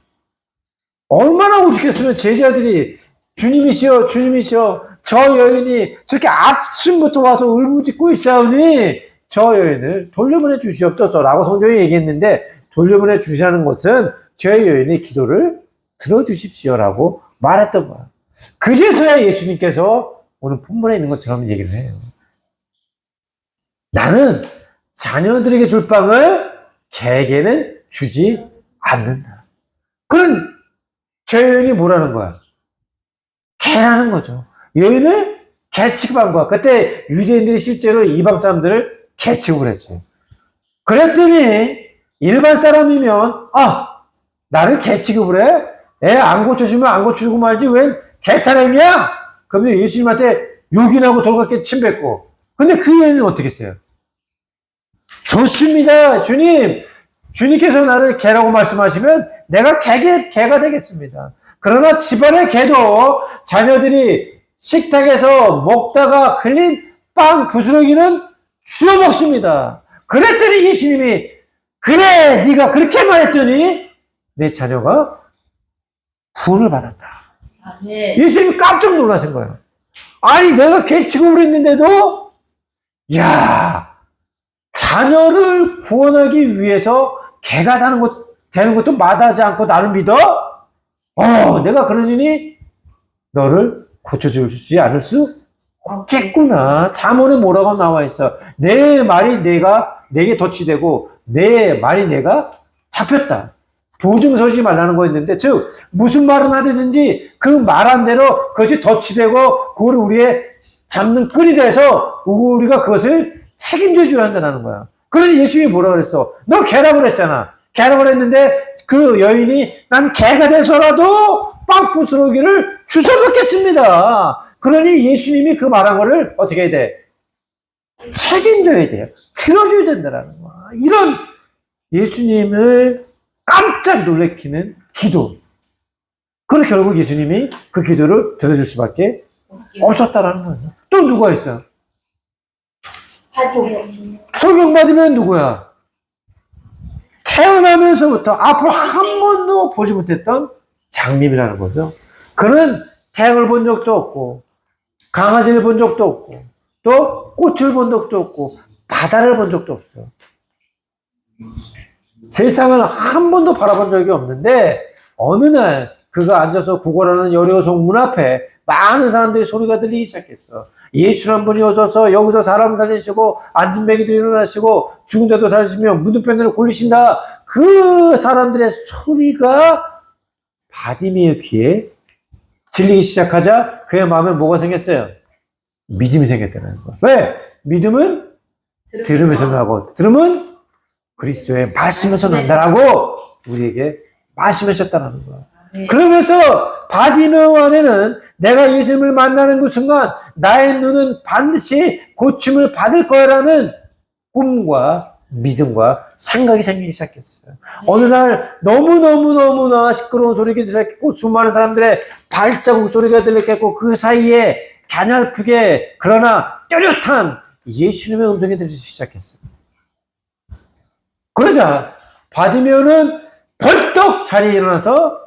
얼마나 오죽했으면 제자들이 주님이시여, 주님이시여, 저 여인이 저렇게 아침부터 와서 울부짖고 있사오니 저 여인을 돌려보내 주시옵소서 라고 성경이 얘기했는데 돌려보내 주시라는 것은 저 여인의 기도를 들어주십시오라고 말했던 거야. 그제서야 예수님께서 오늘 본문에 있는 것처럼 얘기를 해요. 나는 자녀들에게 줄 빵을 개에게는 주지 않는다. 그런 저 여인이 뭐라는 거야? 개라는 거죠. 여인을 개 취급한 거야. 그때 유대인들이 실제로 이방 사람들을 개 취급을 했지. 그랬더니 일반 사람이면 나를 개 취급을 해? 애 안 고쳐주면 안 고쳐주고 말지 웬 개타령이야? 그러면 예수님한테 욕이나고 돌아가게 침뱉고. 근데 그 여인은 어떻게 했어요? 좋습니다. 주님께서 나를 개라고 말씀하시면 내가 개가 되겠습니다. 그러나 집안의 개도 자녀들이 식탁에서 먹다가 흘린 빵 부스러기는 주워 먹습니다. 그랬더니 예수님이 그래 네가 그렇게 말했더니 내 자녀가 구원을 받았다. 아멘. 예수님이 깜짝 놀라신 거예요. 아니 내가 개 취급을 했는데도 자녀를 구원하기 위해서 개가 되는 것도 마다하지 않고 나를 믿어? 내가 그러니 너를 고쳐주지 않을 수 없겠구나. 잠언에 뭐라고 나와 있어? 내 말이 내게 덫이되고 내 말이 내가 잡혔다. 보증 서지 말라는 거였는데, 즉 무슨 말은 하든지 그 말한 대로 그것이 덫이되고 그걸 우리의 잡는 끈이 돼서 우리가 그것을 책임져 줘야 한다는 거야. 그러니 예수님이 뭐라 그랬어? 너 개라고 그랬잖아. 개라고 그랬는데 그 여인이 난 개가 돼서라도 빵 부스러기를 주워 먹겠습니다. 그러니 예수님이 그 말한 거를 어떻게 해야 돼? 책임져야 돼요. 들어줘야 된다는 거야. 이런 예수님을 깜짝 놀래키는 기도. 그래서 결국 예수님이 그 기도를 들어줄 수밖에 없었다라는 거예요. 또 누가 있어요? 소경받으면 누구야? 태어나면서부터 앞으로 한 번도 보지 못했던 장님이라는 거죠. 그는 태양을 본 적도 없고 강아지를 본 적도 없고 또 꽃을 본 적도 없고 바다를 본 적도 없어. 세상을 한 번도 바라본 적이 없는데 어느 날 그가 앉아서 구걸하는 여리고성 문 앞에 많은 사람들의 소리가 들리기 시작했어. 예수란 분이 오셔서 여기서 사람 살리시고 앉은 뱅이도 일어나시고 죽은 자도 살리시며 무덤편으로 굴리신다. 그 사람들의 소리가 바디메의 귀에 들리기 시작하자 그의 마음에 뭐가 생겼어요? 믿음이 생겼다는 거야. 왜? 믿음은 들으면서 나고 들음은 그리스도의 말씀에서 난다라고 우리에게 말씀하셨다는 거야. 그러면서 바디메오 안에는 내가 예수님을 만나는 그 순간 나의 눈은 반드시 고침을 받을 거라는 꿈과 믿음과 생각이 생기기 시작했어요. 어느 날 너무너무너무나 시끄러운 소리가 들렸고 수많은 사람들의 발자국 소리가 들렸고 그 사이에 가냘프게 그러나 또렷한 예수님의 음성이 들리기 시작했어요. 그러자 바디메오는 벌떡 자리에 일어나서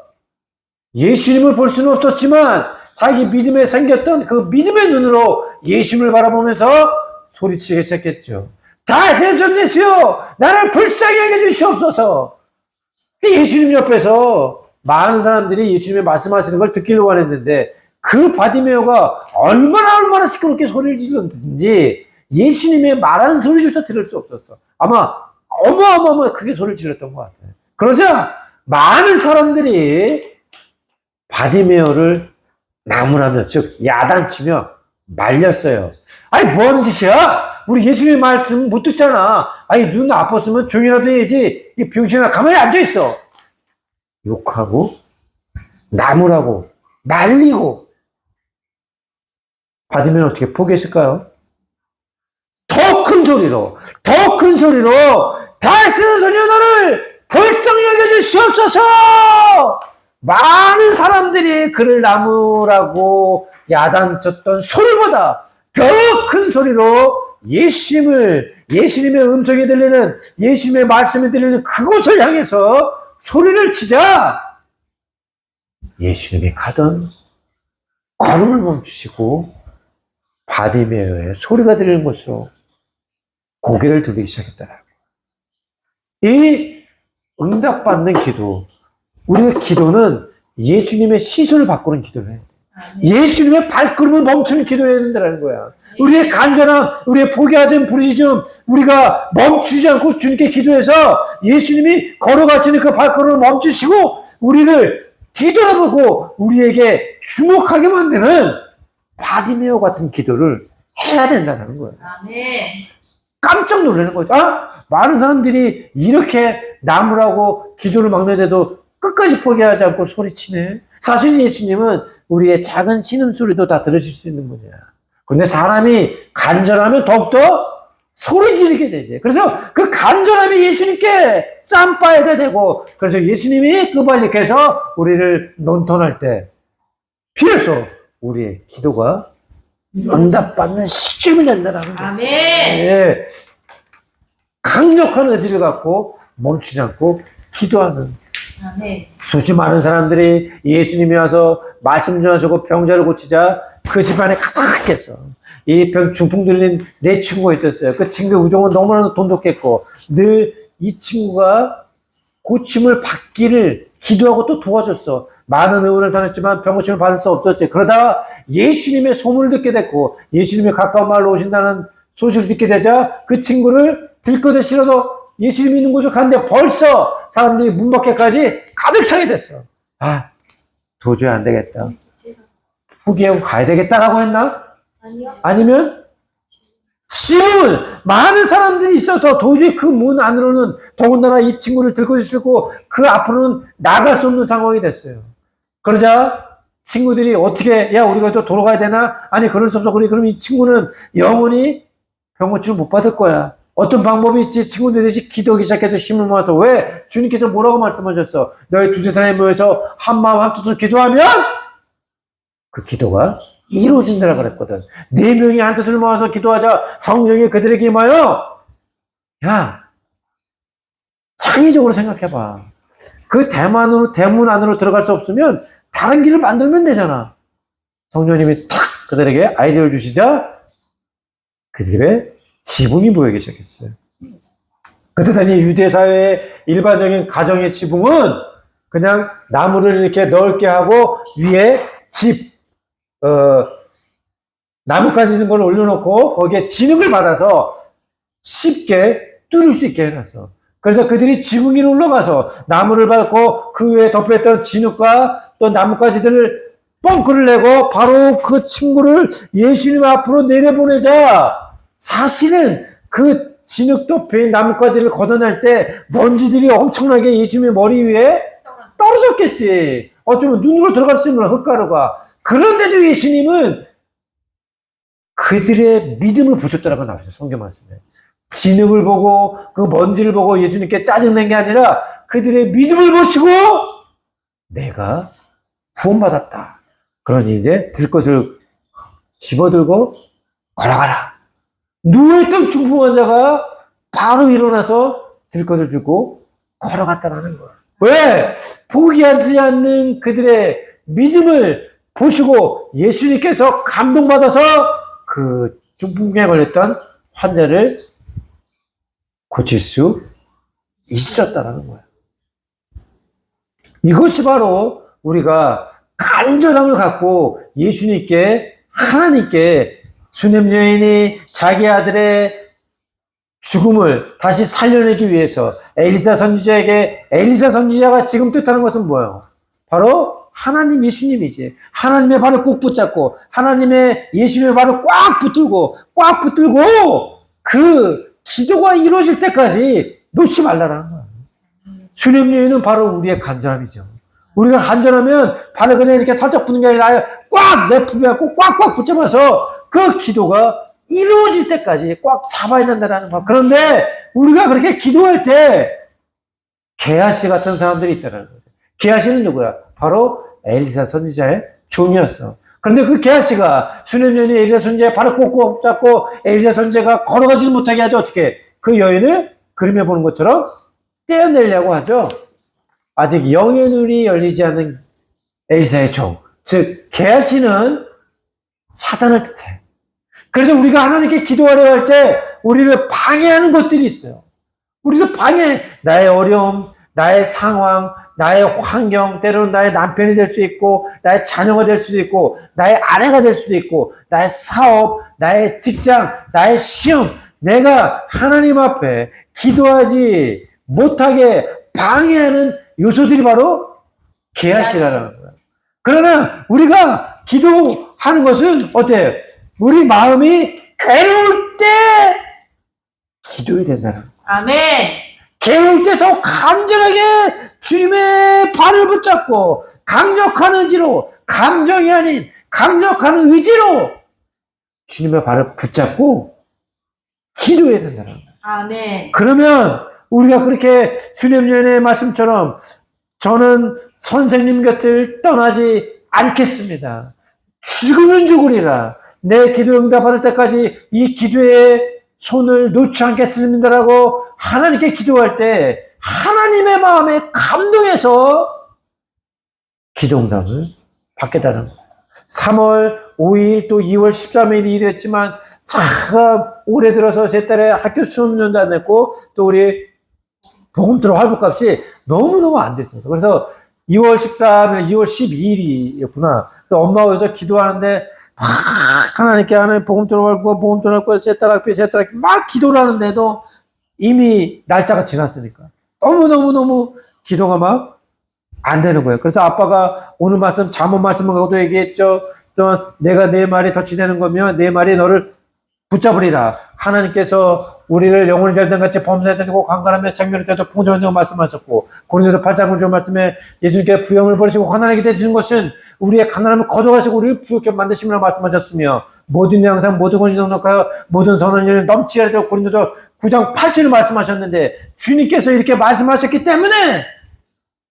예수님을 볼 수는 없었지만 자기 믿음에 생겼던 그 믿음의 눈으로 예수님을 바라보면서 소리치기 시작했죠. 다시 전예수여 나를 불쌍히 여겨 주시옵소서. 예수님 옆에서 많은 사람들이 예수님의 말씀하시는 걸 듣기를 원했는데 그 바디메오가 얼마나 시끄럽게 소리를 질렀는지 예수님의 말하는 소리조차 들을 수 없었어. 아마 어마어마하게 크게 소리를 질렀던 것 같아요. 그러자 많은 사람들이 바디메오를 나무라며 즉 야단치며 말렸어요. 아니 뭐하는 짓이야? 우리 예수님의 말씀 못 듣잖아. 아니 눈 아팠으면 조용히라도 해야지. 이 병신아 가만히 앉아있어. 욕하고 나무라고 말리고 받으면 어떻게 포기했을까요? 더 큰 소리로 다시는 소녀 너를 불쌍히 여겨주시옵소서. 많은 사람들이 그를 나무라고 야단쳤던 소리보다 더 큰 소리로 예수님의 음성이 들리는 예수님의 말씀이 들리는 그곳을 향해서 소리를 치자 예수님이 가던 걸음을 멈추시고 바디메오의 소리가 들리는 곳으로 고개를 돌리기 시작했더라고요. 이 응답받는 기도, 우리의 기도는 예수님의 시선을 바꾸는 기도를 해요. 예수님의 발걸음을 멈추는 기도를 해야 된다는 거야. 우리의 간절함, 우리의 포기하지 부르짖음, 우리가 멈추지 않고 주님께 기도해서 예수님이 걸어가시는 그 발걸음을 멈추시고 우리를 뒤돌아보고 우리에게 주목하게 만드는 바디메오 같은 기도를 해야 된다는 거예요. 아멘. 깜짝 놀라는 거죠. 많은 사람들이 이렇게 나무라고 기도를 막는데도 끝까지 포기하지 않고 소리치네. 사실 예수님은 우리의 작은 신음소리도 다 들으실 수 있는 분이야. 근데 사람이 간절하면 더욱더 소리 지르게 되지. 그래서 그 간절함이 예수님께 쌈바에가 되고, 그래서 예수님이 그발리께서 우리를 논턴할 때, 비로소 우리의 기도가 응답받는 시점이 된다는 거예요. 아멘. 예. 강력한 의지를 갖고 멈추지 않고 기도하는. 아멘. 수십 많은 사람들이 예수님이 와서 말씀 전하시고 병자를 고치자 그 집안에 가득했어. 이 병 중풍 들린 내 친구가 있었어요. 그 친구의 우정은 너무나도 돈독했고 늘 이 친구가 고침을 받기를 기도하고 또 도와줬어. 많은 의원을 다녔지만 병고침을 받을 수 없었지. 그러다가 예수님의 소문을 듣게 됐고 예수님이 가까운 마을로 오신다는 소식을 듣게 되자 그 친구를 들것에 실어서 예수님이 있는 곳을 갔는데 벌써 사람들이 문 밖에까지 가득 차게 됐어. 도저히 안 되겠다. 포기하고 가야 되겠다라고 했나? 아니요. 아니면 시온 많은 사람들이 있어서 도저히 그 문 안으로는 더군다나 이 친구를 들고 있고 그 앞으로는 나갈 수 없는 상황이 됐어요. 그러자 친구들이 어떻게 우리가 또 돌아가야 되나? 아니 그럴 수 없어. 그럼 이 친구는 영원히 병고침을 못 받을 거야. 어떤 방법이 있지? 친구들이 대신 기도하기 시작해서 힘을 모아서 왜? 주님께서 뭐라고 말씀하셨어? 너희 두세 사람이 모여서 한 마음 한 뜻으로 기도하면 그 기도가 이루어진다고 그랬거든. 4명이 한 뜻을 모아서 기도하자 성령이 그들에게 임하여 창의적으로 생각해봐. 그 대문 안으로 들어갈 수 없으면 다른 길을 만들면 되잖아. 성령님이 탁 그들에게 아이디어를 주시자 그들의 지붕이 보이기 시작했어요. 그때 당시 유대 사회의 일반적인 가정의 지붕은 그냥 나무를 이렇게 넓게 하고 위에 나뭇가지 있는 걸 올려놓고 거기에 진흙을 받아서 쉽게 뚫을 수 있게 해놨어. 그래서 그들이 지붕 위로 올라가서 나무를 밟고 그 위에 덮여있던 진흙과 또 나뭇가지들을 뻥크를 내고 바로 그 친구를 예수님 앞으로 내려보내자 사실은 그 진흙 덮인 나뭇가지를 걷어낼 때 먼지들이 엄청나게 예수님의 머리 위에 떨어졌겠지. 어쩌면 눈으로 들어갈 수 있는 흙가루가. 그런데도 예수님은 그들의 믿음을 보셨다라고 나왔어요. 성경 말씀에. 진흙을 보고 그 먼지를 보고 예수님께 짜증낸 게 아니라 그들의 믿음을 보시고 내가 구원받았다. 그러니 이제 들것을 집어들고 걸어가라. 누워있던 중풍 환자가 바로 일어나서 들것을 들고 걸어갔다라는 거야. 왜? 포기하지 않는 그들의 믿음을 보시고 예수님께서 감동받아서 그 중풍병에 걸렸던 환자를 고칠 수 있었다라는 거예요. 이것이 바로 우리가 간절함을 갖고 예수님께, 하나님께 수냄 여인이 자기 아들의 죽음을 다시 살려내기 위해서 엘리사 선지자가 지금 뜻하는 것은 뭐예요? 바로 하나님 예수님이지. 하나님의 발을 꼭 붙잡고 하나님의 예수님의 발을 꽉 붙들고 그 기도가 이루어질 때까지 놓지 말라라는 거예요. 수냄 여인은 바로 우리의 간절함이죠. 우리가 간절하면 발을 그냥 이렇게 살짝 붙는 게 아니라 꽉 내 품에 안고 꽉꽉 붙잡아서 그 기도가 이루어질 때까지 꽉 잡아야 된다는 거. 그런데 우리가 그렇게 기도할 때 게하시 같은 사람들이 있다는 거예요. 게하시는 누구야? 바로 엘리사 선지자의 종이었어. 그런데 그 게하시가 수냄 여인이 엘리사 선지자의 발을 꼭 잡고 엘리사 선지자가 걸어가지 못하게 하죠. 어떻게? 그 여인을 그림에 보는 것처럼 떼어내려고 하죠. 아직 영의 눈이 열리지 않는 엘리사의 종, 즉 게하시는 사단을 뜻해. 그래서 우리가 하나님께 기도하려 할 때 우리를 방해하는 것들이 있어요. 우리도 방해, 나의 어려움, 나의 상황, 나의 환경, 때로는 나의 남편이 될 수 있고, 나의 자녀가 될 수도 있고, 나의 아내가 될 수도 있고, 나의 사업, 나의 직장, 나의 시험, 내가 하나님 앞에 기도하지 못하게 방해하는 요소들이 바로 게하시라는 거예요. 그러나 우리가 기도하는 것은 어때요? 우리 마음이 괴로울 때 기도해야 된다는 거예요. 아멘. 괴로울 때 더 간절하게 주님의 발을 붙잡고 강력한 의지로, 감정이 아닌 강력한 의지로 주님의 발을 붙잡고 기도해야 된다는 거예요. 아멘. 그러면 우리가 그렇게 수냄 여인의 말씀처럼 저는 선생님 곁을 떠나지 않겠습니다. 죽으면 죽으리라. 내 기도 응답받을 때까지 이 기도에 손을 놓지 않겠습니다라고 하나님께 기도할 때 하나님의 마음에 감동해서 기도 응답을 받겠다는 거예요. 3월 5일 또 2월 13일이 이랬지만 참 올해 들어서 제 딸의 학교 수업료도 안 냈고 또 우리 보금트로 할부값이 너무너무 안 됐었어. 그래서 2월 13일, 2월 12일이었구나. 엄마가 여기서 기도하는데 막 하나님께 하는 보금트로 할부, 세 딸 학비 막 기도를 하는데도 이미 날짜가 지났으니까 너무 기도가 막 안 되는 거예요. 그래서 아빠가 오늘 말씀, 잠언 말씀을 갖고도 얘기했죠. 또 내가 내 말이 덫이 되는 거면 내 말이 너를 붙잡으리라. 하나님께서 우리를 영원히 잘된 같이 범사되고 강건하며 생명을 때도 풍성하다고 말씀하셨고, 고린도서 8장 9절 말씀에 예수님께 부영을 버리시고 가난하게 되시는 것은 우리의 가난함을 거둬가시고 우리를 부욕하게 만드심이라고 말씀하셨으며, 모든 양상 모든 것이 넉넉하여 모든 선한 일을 넘치게 하라고 고린도서 9장 8절을 말씀하셨는데, 주님께서 이렇게 말씀하셨기 때문에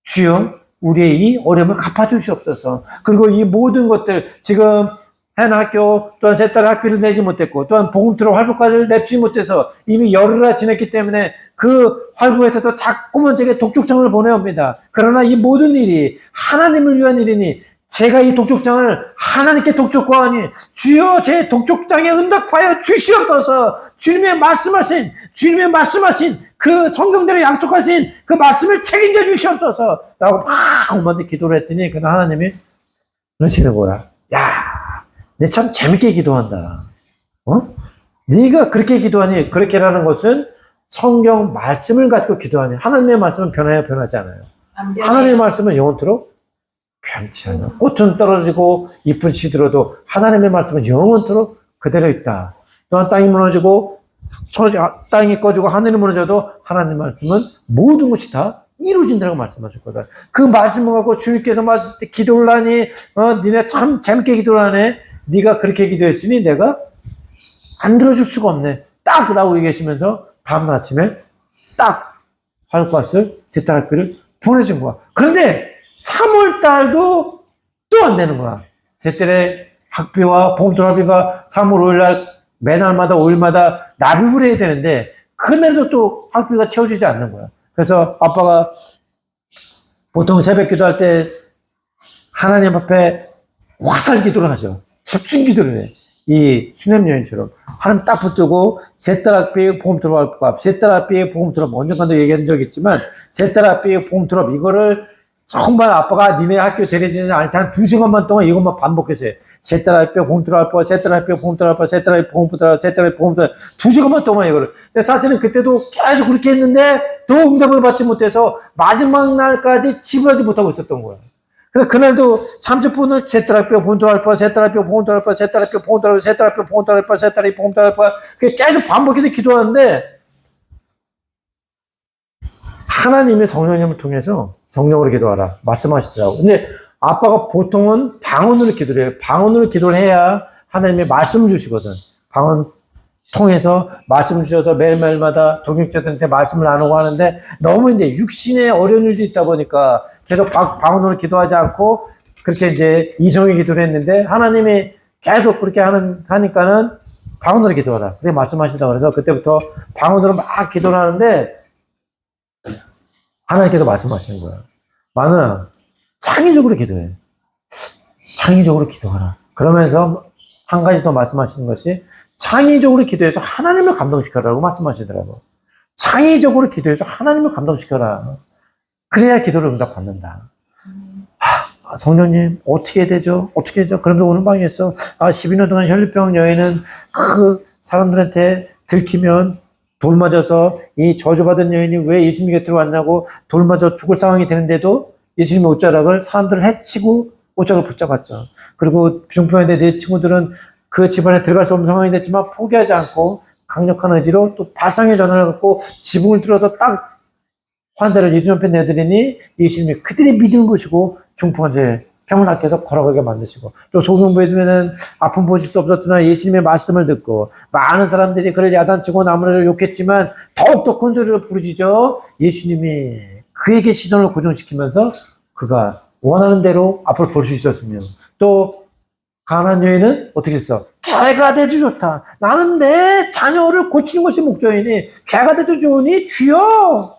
주여 우리의 이 어려움을 갚아주시옵소서. 그리고 이 모든 것들 지금 한 학교 또한 세 딸의 학비를 내지 못했고 또한 보금트로 할부까지를 냅지 못해서 이미 열흘이나 지냈기 때문에 그 할부에서도 자꾸만 제게 독촉장을 보내옵니다. 그러나 이 모든 일이 하나님을 위한 일이니 제가 이 독촉장을 하나님께 독촉하오니 주여 제 독촉장에 응답하여 주시옵소서. 주님의 말씀하신 그 성경대로 약속하신 그 말씀을 책임져 주시옵소서 라고 막 엄마한테 기도를 했더니 그날 하나님이 그러시는 거야. 야, 내 참 재밌게 기도한다. 네가 그렇게 기도하니, 그렇게라는 것은 성경 말씀을 가지고 기도하니, 하나님의 말씀은 변하여 변하지 않아요. 하나님의 말씀은 영원토록 변치 않아요. 꽃은 떨어지고 잎은 시들어도 하나님의 말씀은 영원토록 그대로 있다. 또한 땅이 무너지고 땅이 꺼지고 하늘이 무너져도 하나님의 말씀은 모든 것이 다 이루어진다고 말씀하셨거든. 그 말씀을 갖고 주님께서 기도를 하니, 니네 참 재밌게 기도를 하네. 네가 그렇게 기도했으니 내가 안 들어줄 수가 없네. 딱 라고 얘기하시면서 다음 아침에 딱 할부값을 제 딸 학비를 보내준 거야. 그런데 3월 달도 또 안 되는 거야. 제 딸의 학비와 보험들 학비가 3월 5일 날 매날마다 5일마다 납입을 해야 되는데 그날도 또 학비가 채워지지 않는 거야. 그래서 아빠가 보통 새벽 기도할 때 하나님 앞에 화살 기도를 하죠. 집중 기도를 해. 이 수냄 여인처럼. 하나님 딱 붙들고, 셋다락비의 복음 드롭 값, 셋다락비의 복음 드롭, 언젠가도 얘기한 적 있지만, 셋다락비의 복음 드롭, 이거를 정말 아빠가 니네 학교 데려지는 않을 때 한 2시간만 동안 이것만 반복해서 해. 셋다락비의 복음 드롭 값, 셋다락비의 복음 드롭 값, 셋다락비의 복음 드롭, 셋다락비의 복음 드롭 2시간만 동안 이거를. 근데 사실은 그때도 계속 그렇게 했는데, 또 응답을 받지 못해서 마지막 날까지 지불하지 못하고 있었던 거야. 그래서 그날도 30분을 세타라뼈 본토알파 세타라뼈 본토알파 세타라뼈 본토알파 세타라뼈 본토알파 세타라뼈 본토알파 계속 반복해서 기도하는데 하나님의 성령님을 통해서 성령으로 기도하라 말씀하시더라고. 근데 아빠가 보통은 방언으로 기도를 해요. 방언으로 기도를 해야 하나님의 말씀을 주시거든. 방언 통해서 말씀을 주셔서 매일매일마다 동역자들한테 말씀을 나누고 하는데 너무 이제 육신에 어려운 일도 있다 보니까 계속 방언으로 기도하지 않고 그렇게 이제 이성의 기도를 했는데 하나님이 계속 그렇게 하니까는 방언으로 기도하라. 그렇게 말씀하시다 그래서 그때부터 방언으로 막 기도를 하는데 하나님께서 말씀하시는 거야. 나는 창의적으로 기도해. 창의적으로 기도하라. 그러면서 한 가지 더 말씀하시는 것이 창의적으로 기도해서 하나님을 감동시켜라고 말씀하시더라고. 창의적으로 기도해서 하나님을 감동시켜라. 그래야 기도를 응답받는다. 성령님, 어떻게 되죠? 어떻게 되죠? 그러면서 오늘 방에서, 12년 동안 혈류병 여인은 그 사람들한테 들키면 돌 맞아서 이 저주받은 여인이 왜 예수님 곁으로 왔냐고 돌 맞아 죽을 상황이 되는데도 예수님의 옷자락을 사람들을 해치고 옷자락을 붙잡았죠. 그리고 중풍인데 내 친구들은 그 집안에 들어갈 수 없는 상황이 됐지만 포기하지 않고 강력한 의지로 또 발상의 전환을 갖고 지붕을 뚫어서 딱 환자를 예수님 앞에 내드리니 예수님이 그들의 믿음을 보시고 중풍 환자의 병을 낫게 해서 걸어가게 만드시고 또 소경부에는 아픔 보실 수 없었으나 예수님의 말씀을 듣고 많은 사람들이 그를 야단치고 나무를 욕했지만 더욱더 큰 소리로 부르시죠. 예수님이 그에게 시선을 고정시키면서 그가 원하는 대로 앞을 볼 수 있었으며 또 가난한 여인은 어떻게 했어? 개가 돼도 좋다. 나는 내 자녀를 고치는 것이 목적이니 개가 돼도 좋으니 주여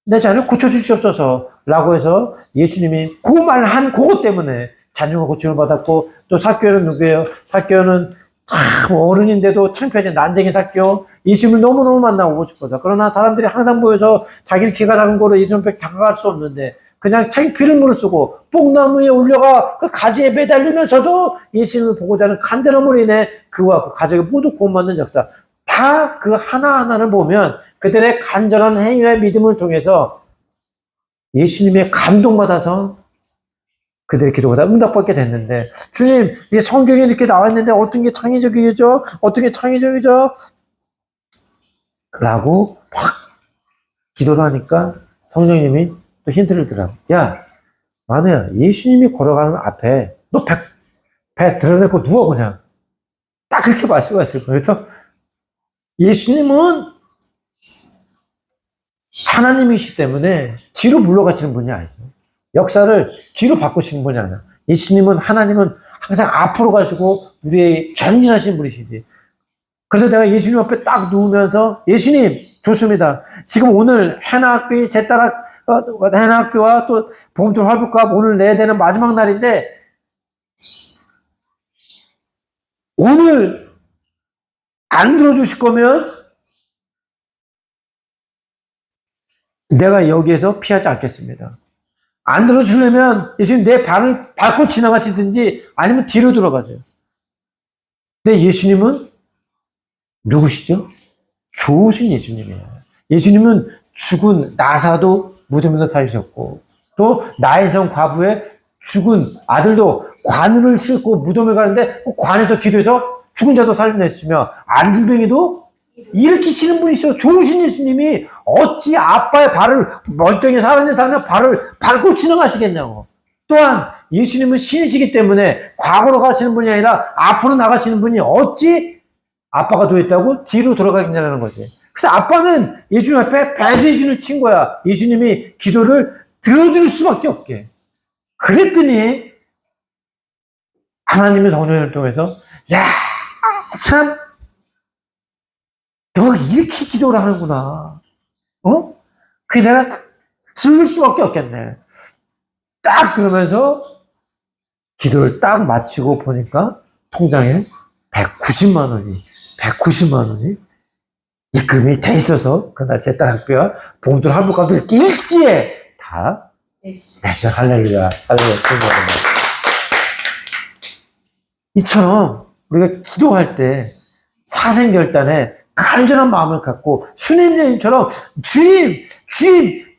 내 자녀를 고쳐주시옵소서 라고 해서 예수님이 그 말한 그것 때문에 자녀가 고침을 받았고 또 삭개오는 누구예요? 삭개오는 참 어른인데도 창피하지 난쟁이 삭개오 예수님을 너무너무 만나고 싶어서 그러나 사람들이 항상 보여서 자기는 키가 작은 거로 예수님 앞에 다가갈 수 없는데 그냥 창피를 무릅쓰고 뽕나무에 올려가 그 가지에 매달리면서도 예수님을 보고자 하는 간절함으로 인해 그와 그 가족이 모두 구원받는 역사 다 그 하나하나를 보면 그들의 간절한 행위와 믿음을 통해서 예수님의 감동받아서 그들의 기도가 다 응답받게 됐는데 주님 이 성경에 이렇게 나와 있는데 어떤 게 창의적이죠? 어떤 게 창의적이죠? 라고 확 기도를 하니까 성령님이 또 힌트를 주더라고. 야 만우야 예수님이 걸어가는 앞에 너 배 드러내고 누워 그냥 딱 그렇게 말씀하셨어요. 그래서 예수님은 하나님이시기 때문에 뒤로 물러가시는 분이 아니죠. 역사를 뒤로 바꾸시는 분이 아니야. 예수님은 하나님은 항상 앞으로 가시고 우리의 전진하시는 분이시지. 그래서 내가 예수님 앞에 딱 누우면서 예수님 좋습니다. 지금 오늘 해나학비 해나학비와 또 복음들 활복과 오늘 내야 되는 마지막 날인데 오늘 안 들어주실 거면 내가 여기에서 피하지 않겠습니다. 안 들어주려면 예수님 내 발을 밟고 지나가시든지 아니면 뒤로 들어가세요. 근데 예수님은 누구시죠? 좋으신 예수님이에요. 예수님은 죽은 나사도 무덤에서 살리셨고 또 나인성 과부의 죽은 아들도 관을 싣고 무덤에 가는데 관에서 기도해서 죽은 자도 살려냈으며 안진병이도 일으키시는 분이시오. 좋으신 예수님이 어찌 아빠의 발을 멀쩡히 살아있는 사람의 발을 밟고 지나가시겠냐고. 또한 예수님은 신이시기 때문에 과거로 가시는 분이 아니라 앞으로 나가시는 분이 어찌 아빠가 도했다고 뒤로 돌아가겠냐는 거지. 그래서 아빠는 예수님 앞에 배신을 친 거야. 예수님이 기도를 들어줄 수밖에 없게. 그랬더니 하나님의 성령을 통해서 야 참 너 이렇게 기도를 하는구나. 어? 그 내가 들을 수밖에 없겠네. 딱 그러면서 기도를 딱 마치고 보니까 통장에 190만 원이 입금이 돼 있어서 그날 제 딸 학교와 봉돈 할부값을 이렇게 일시에 다 냈어요. 할렐루야. 할렐루야. 이처럼 우리가 기도할 때 사생결단에 간절한 마음을 갖고 수냄여인처럼 주님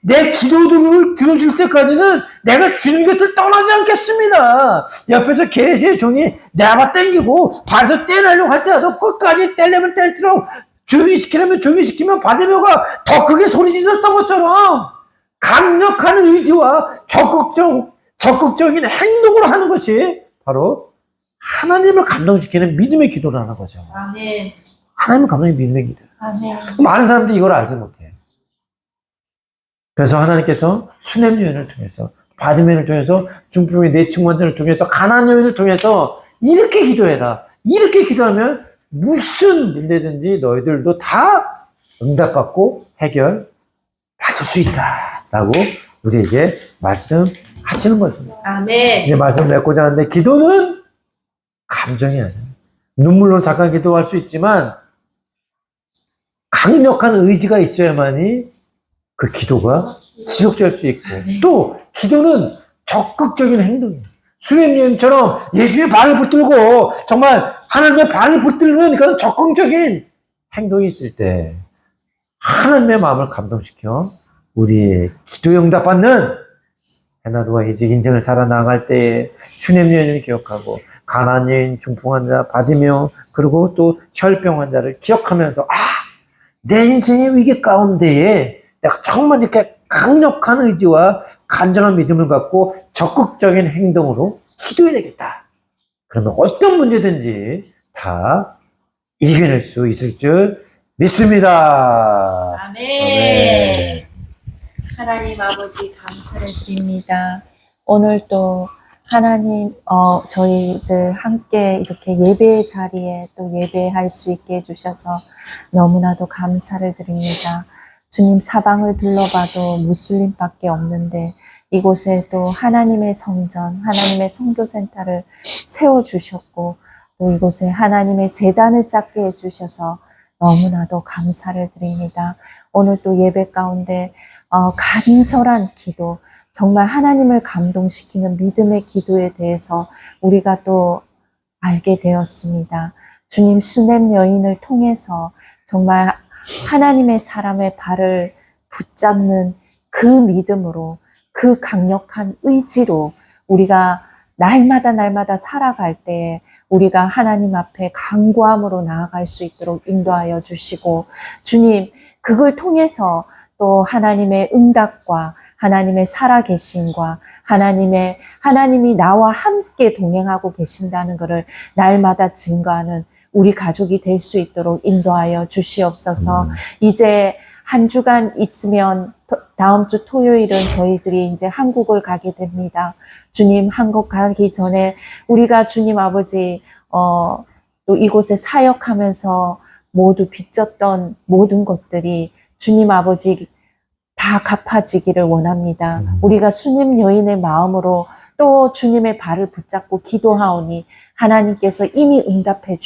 내 기도들을 들어줄 때까지는 내가 주님 곁을 떠나지 않겠습니다. 옆에서 계시의 종이 내 아바 땡기고 발에서 떼내려고 할지라도 끝까지 떼려면 뗄수록 조용히 시키려면 조용히 시키면 바디메오가 더 크게 소리 질렀던 것처럼 강력한 의지와 적극적인 행동을 하는 것이 바로 하나님을 감동시키는 믿음의 기도를 하는 거죠. 아멘. 하나님을 감동시키는 믿음의 기도. 아멘. 많은 사람들이 이걸 알지 못해요. 그래서 하나님께서 수냄 여인을 통해서, 바디메를 통해서, 중풍의 뇌층 환자를 통해서, 가난한 여인을 통해서 이렇게 기도해라. 이렇게 기도하면 무슨 문제든지 너희들도 다 응답받고 해결 받을 수 있다. 라고 우리에게 말씀하시는 것입니다. 아멘. 이제 말씀 맺고자 하는데, 기도는 감정이 아니에요. 눈물로 잠깐 기도할 수 있지만 강력한 의지가 있어야만이 그 기도가 지속될 수 있고, 또 기도는 적극적인 행동이에요. 수렘님처럼 예수의 발을 붙들고 정말 하나님의 발을 붙들는 그런 적극적인 행동이 있을 때 하나님의 마음을 감동시켜 우리의 기도 응답받는 헤나도와 이제 인생을 살아나갈 때에 수냄 여인을 기억하고, 가난한 여인, 중풍 환자, 바디메오, 그리고 또 혈병 환자를 기억하면서 내 인생의 위기 가운데에 내가 정말 이렇게 강력한 의지와 간절한 믿음을 갖고 적극적인 행동으로 기도해야 되겠다. 그러면 어떤 문제든지 다 이겨낼 수 있을 줄 믿습니다. 아멘. 아멘. 하나님 아버지 감사를 드립니다. 오늘 또 하나님 저희들 함께 이렇게 예배 자리에 또 예배할 수 있게 해주셔서 너무나도 감사를 드립니다. 주님, 사방을 둘러봐도 무슬림밖에 없는데 이곳에 또 하나님의 성전, 하나님의 선교센터를 세워주셨고 또 이곳에 하나님의 제단을 쌓게 해주셔서 너무나도 감사를 드립니다. 오늘 또 예배 가운데 간절한 기도, 정말 하나님을 감동시키는 믿음의 기도에 대해서 우리가 또 알게 되었습니다. 주님, 수냄 여인을 통해서 정말 하나님의 사람의 발을 붙잡는 그 믿음으로, 그 강력한 의지로 우리가 날마다 살아갈 때에 우리가 하나님 앞에 간구함으로 나아갈 수 있도록 인도하여 주시고, 주님, 그걸 통해서 또 하나님의 응답과 하나님의 살아계심과 하나님이 나와 함께 동행하고 계신다는 것을 날마다 증거하는 우리 가족이 될 수 있도록 인도하여 주시옵소서. 이제 한 주간 있으면 다음 주 토요일은 저희들이 이제 한국을 가게 됩니다. 주님, 한국 가기 전에 우리가 주님 아버지 또 이곳에 사역하면서 모두 빚졌던 모든 것들이 주님 아버지 다 갚아지기를 원합니다. 우리가 수냄 여인의 마음으로 또 주님의 발을 붙잡고 기도하오니 하나님께서 이미 응답해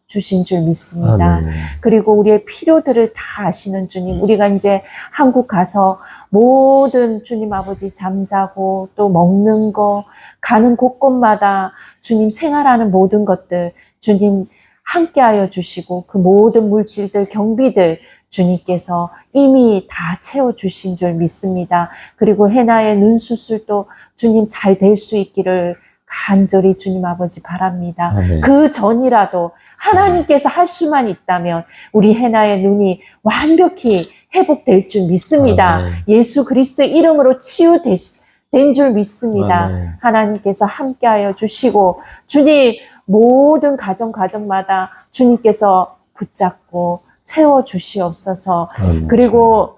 주신 줄 믿습니다. 아멘. 그리고 우리의 필요들을 다 아시는 주님, 우리가 이제 한국 가서 모든 주님 아버지 잠자고 또 먹는 거, 가는 곳곳마다 주님 생활하는 모든 것들 주님 함께하여 주시고 그 모든 물질들, 경비들 주님께서 이미 다 채워주신 줄 믿습니다. 그리고 해나의 눈 수술도 주님 잘 될 수 있기를 간절히 주님 아버지 바랍니다. 아멘. 그 전이라도 하나님께서 할 수만 있다면 우리 해나의 눈이 완벽히 회복될 줄 믿습니다. 아멘. 예수 그리스도의 이름으로 치유된 줄 믿습니다. 아멘. 하나님께서 함께하여 주시고 주님 모든 가정마다 주님께서 붙잡고 채워주시옵소서. 그리고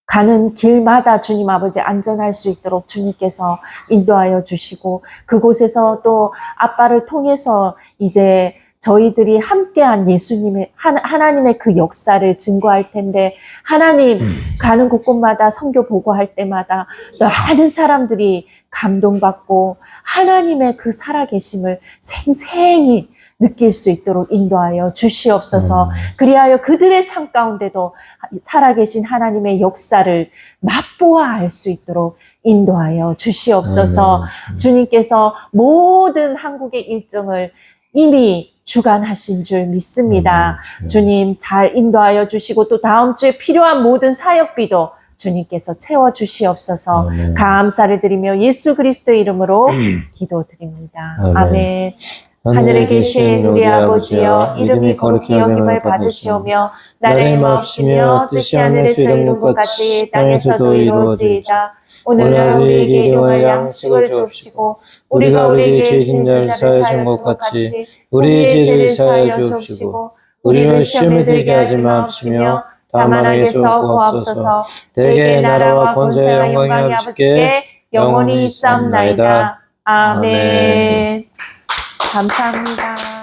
가는 길마다 주님 아버지 안전할 수 있도록 주님께서 인도하여 주시고 그곳에서 또 아빠를 통해서 이제 저희들이 함께한 예수님의 하나님의 그 역사를 증거할 텐데 하나님 가는 곳곳마다 선교 보고할 때마다 많은 사람들이 감동받고 하나님의 그 살아계심을 생생히 느낄 수 있도록 인도하여 주시옵소서. 그리하여 그들의 삶 가운데도 살아계신 하나님의 역사를 맛보아 알 수 있도록 인도하여 주시옵소서. 주님께서 모든 한국의 일정을 이미 주관하신 줄 믿습니다. 주님 잘 인도하여 주시고 또 다음 주에 필요한 모든 사역비도 주님께서 채워주시옵소서. 감사를 드리며 예수 그리스도의 이름으로 기도드립니다. 아멘. 하늘에 계신 우리 아버지여, 이름이 거룩히 여김을 받으시오며 나라의 마옵시며 뜻이 하늘에서 이룬 것 같이 땅에서도 이루어지이다. 오늘날 우리에게 일용할 양식을 주옵시고 우리가 우리에게 죄 진 자를 사하여 준 것 같이 우리의 죄를 사하여 주옵시고 우리를 시험에 들게 하지 마옵시며 다만 악에서 구하옵소서. 대개 나라와 권세와 영광이 아버지께 영원히 있사옵나이다. 아멘. 감사합니다.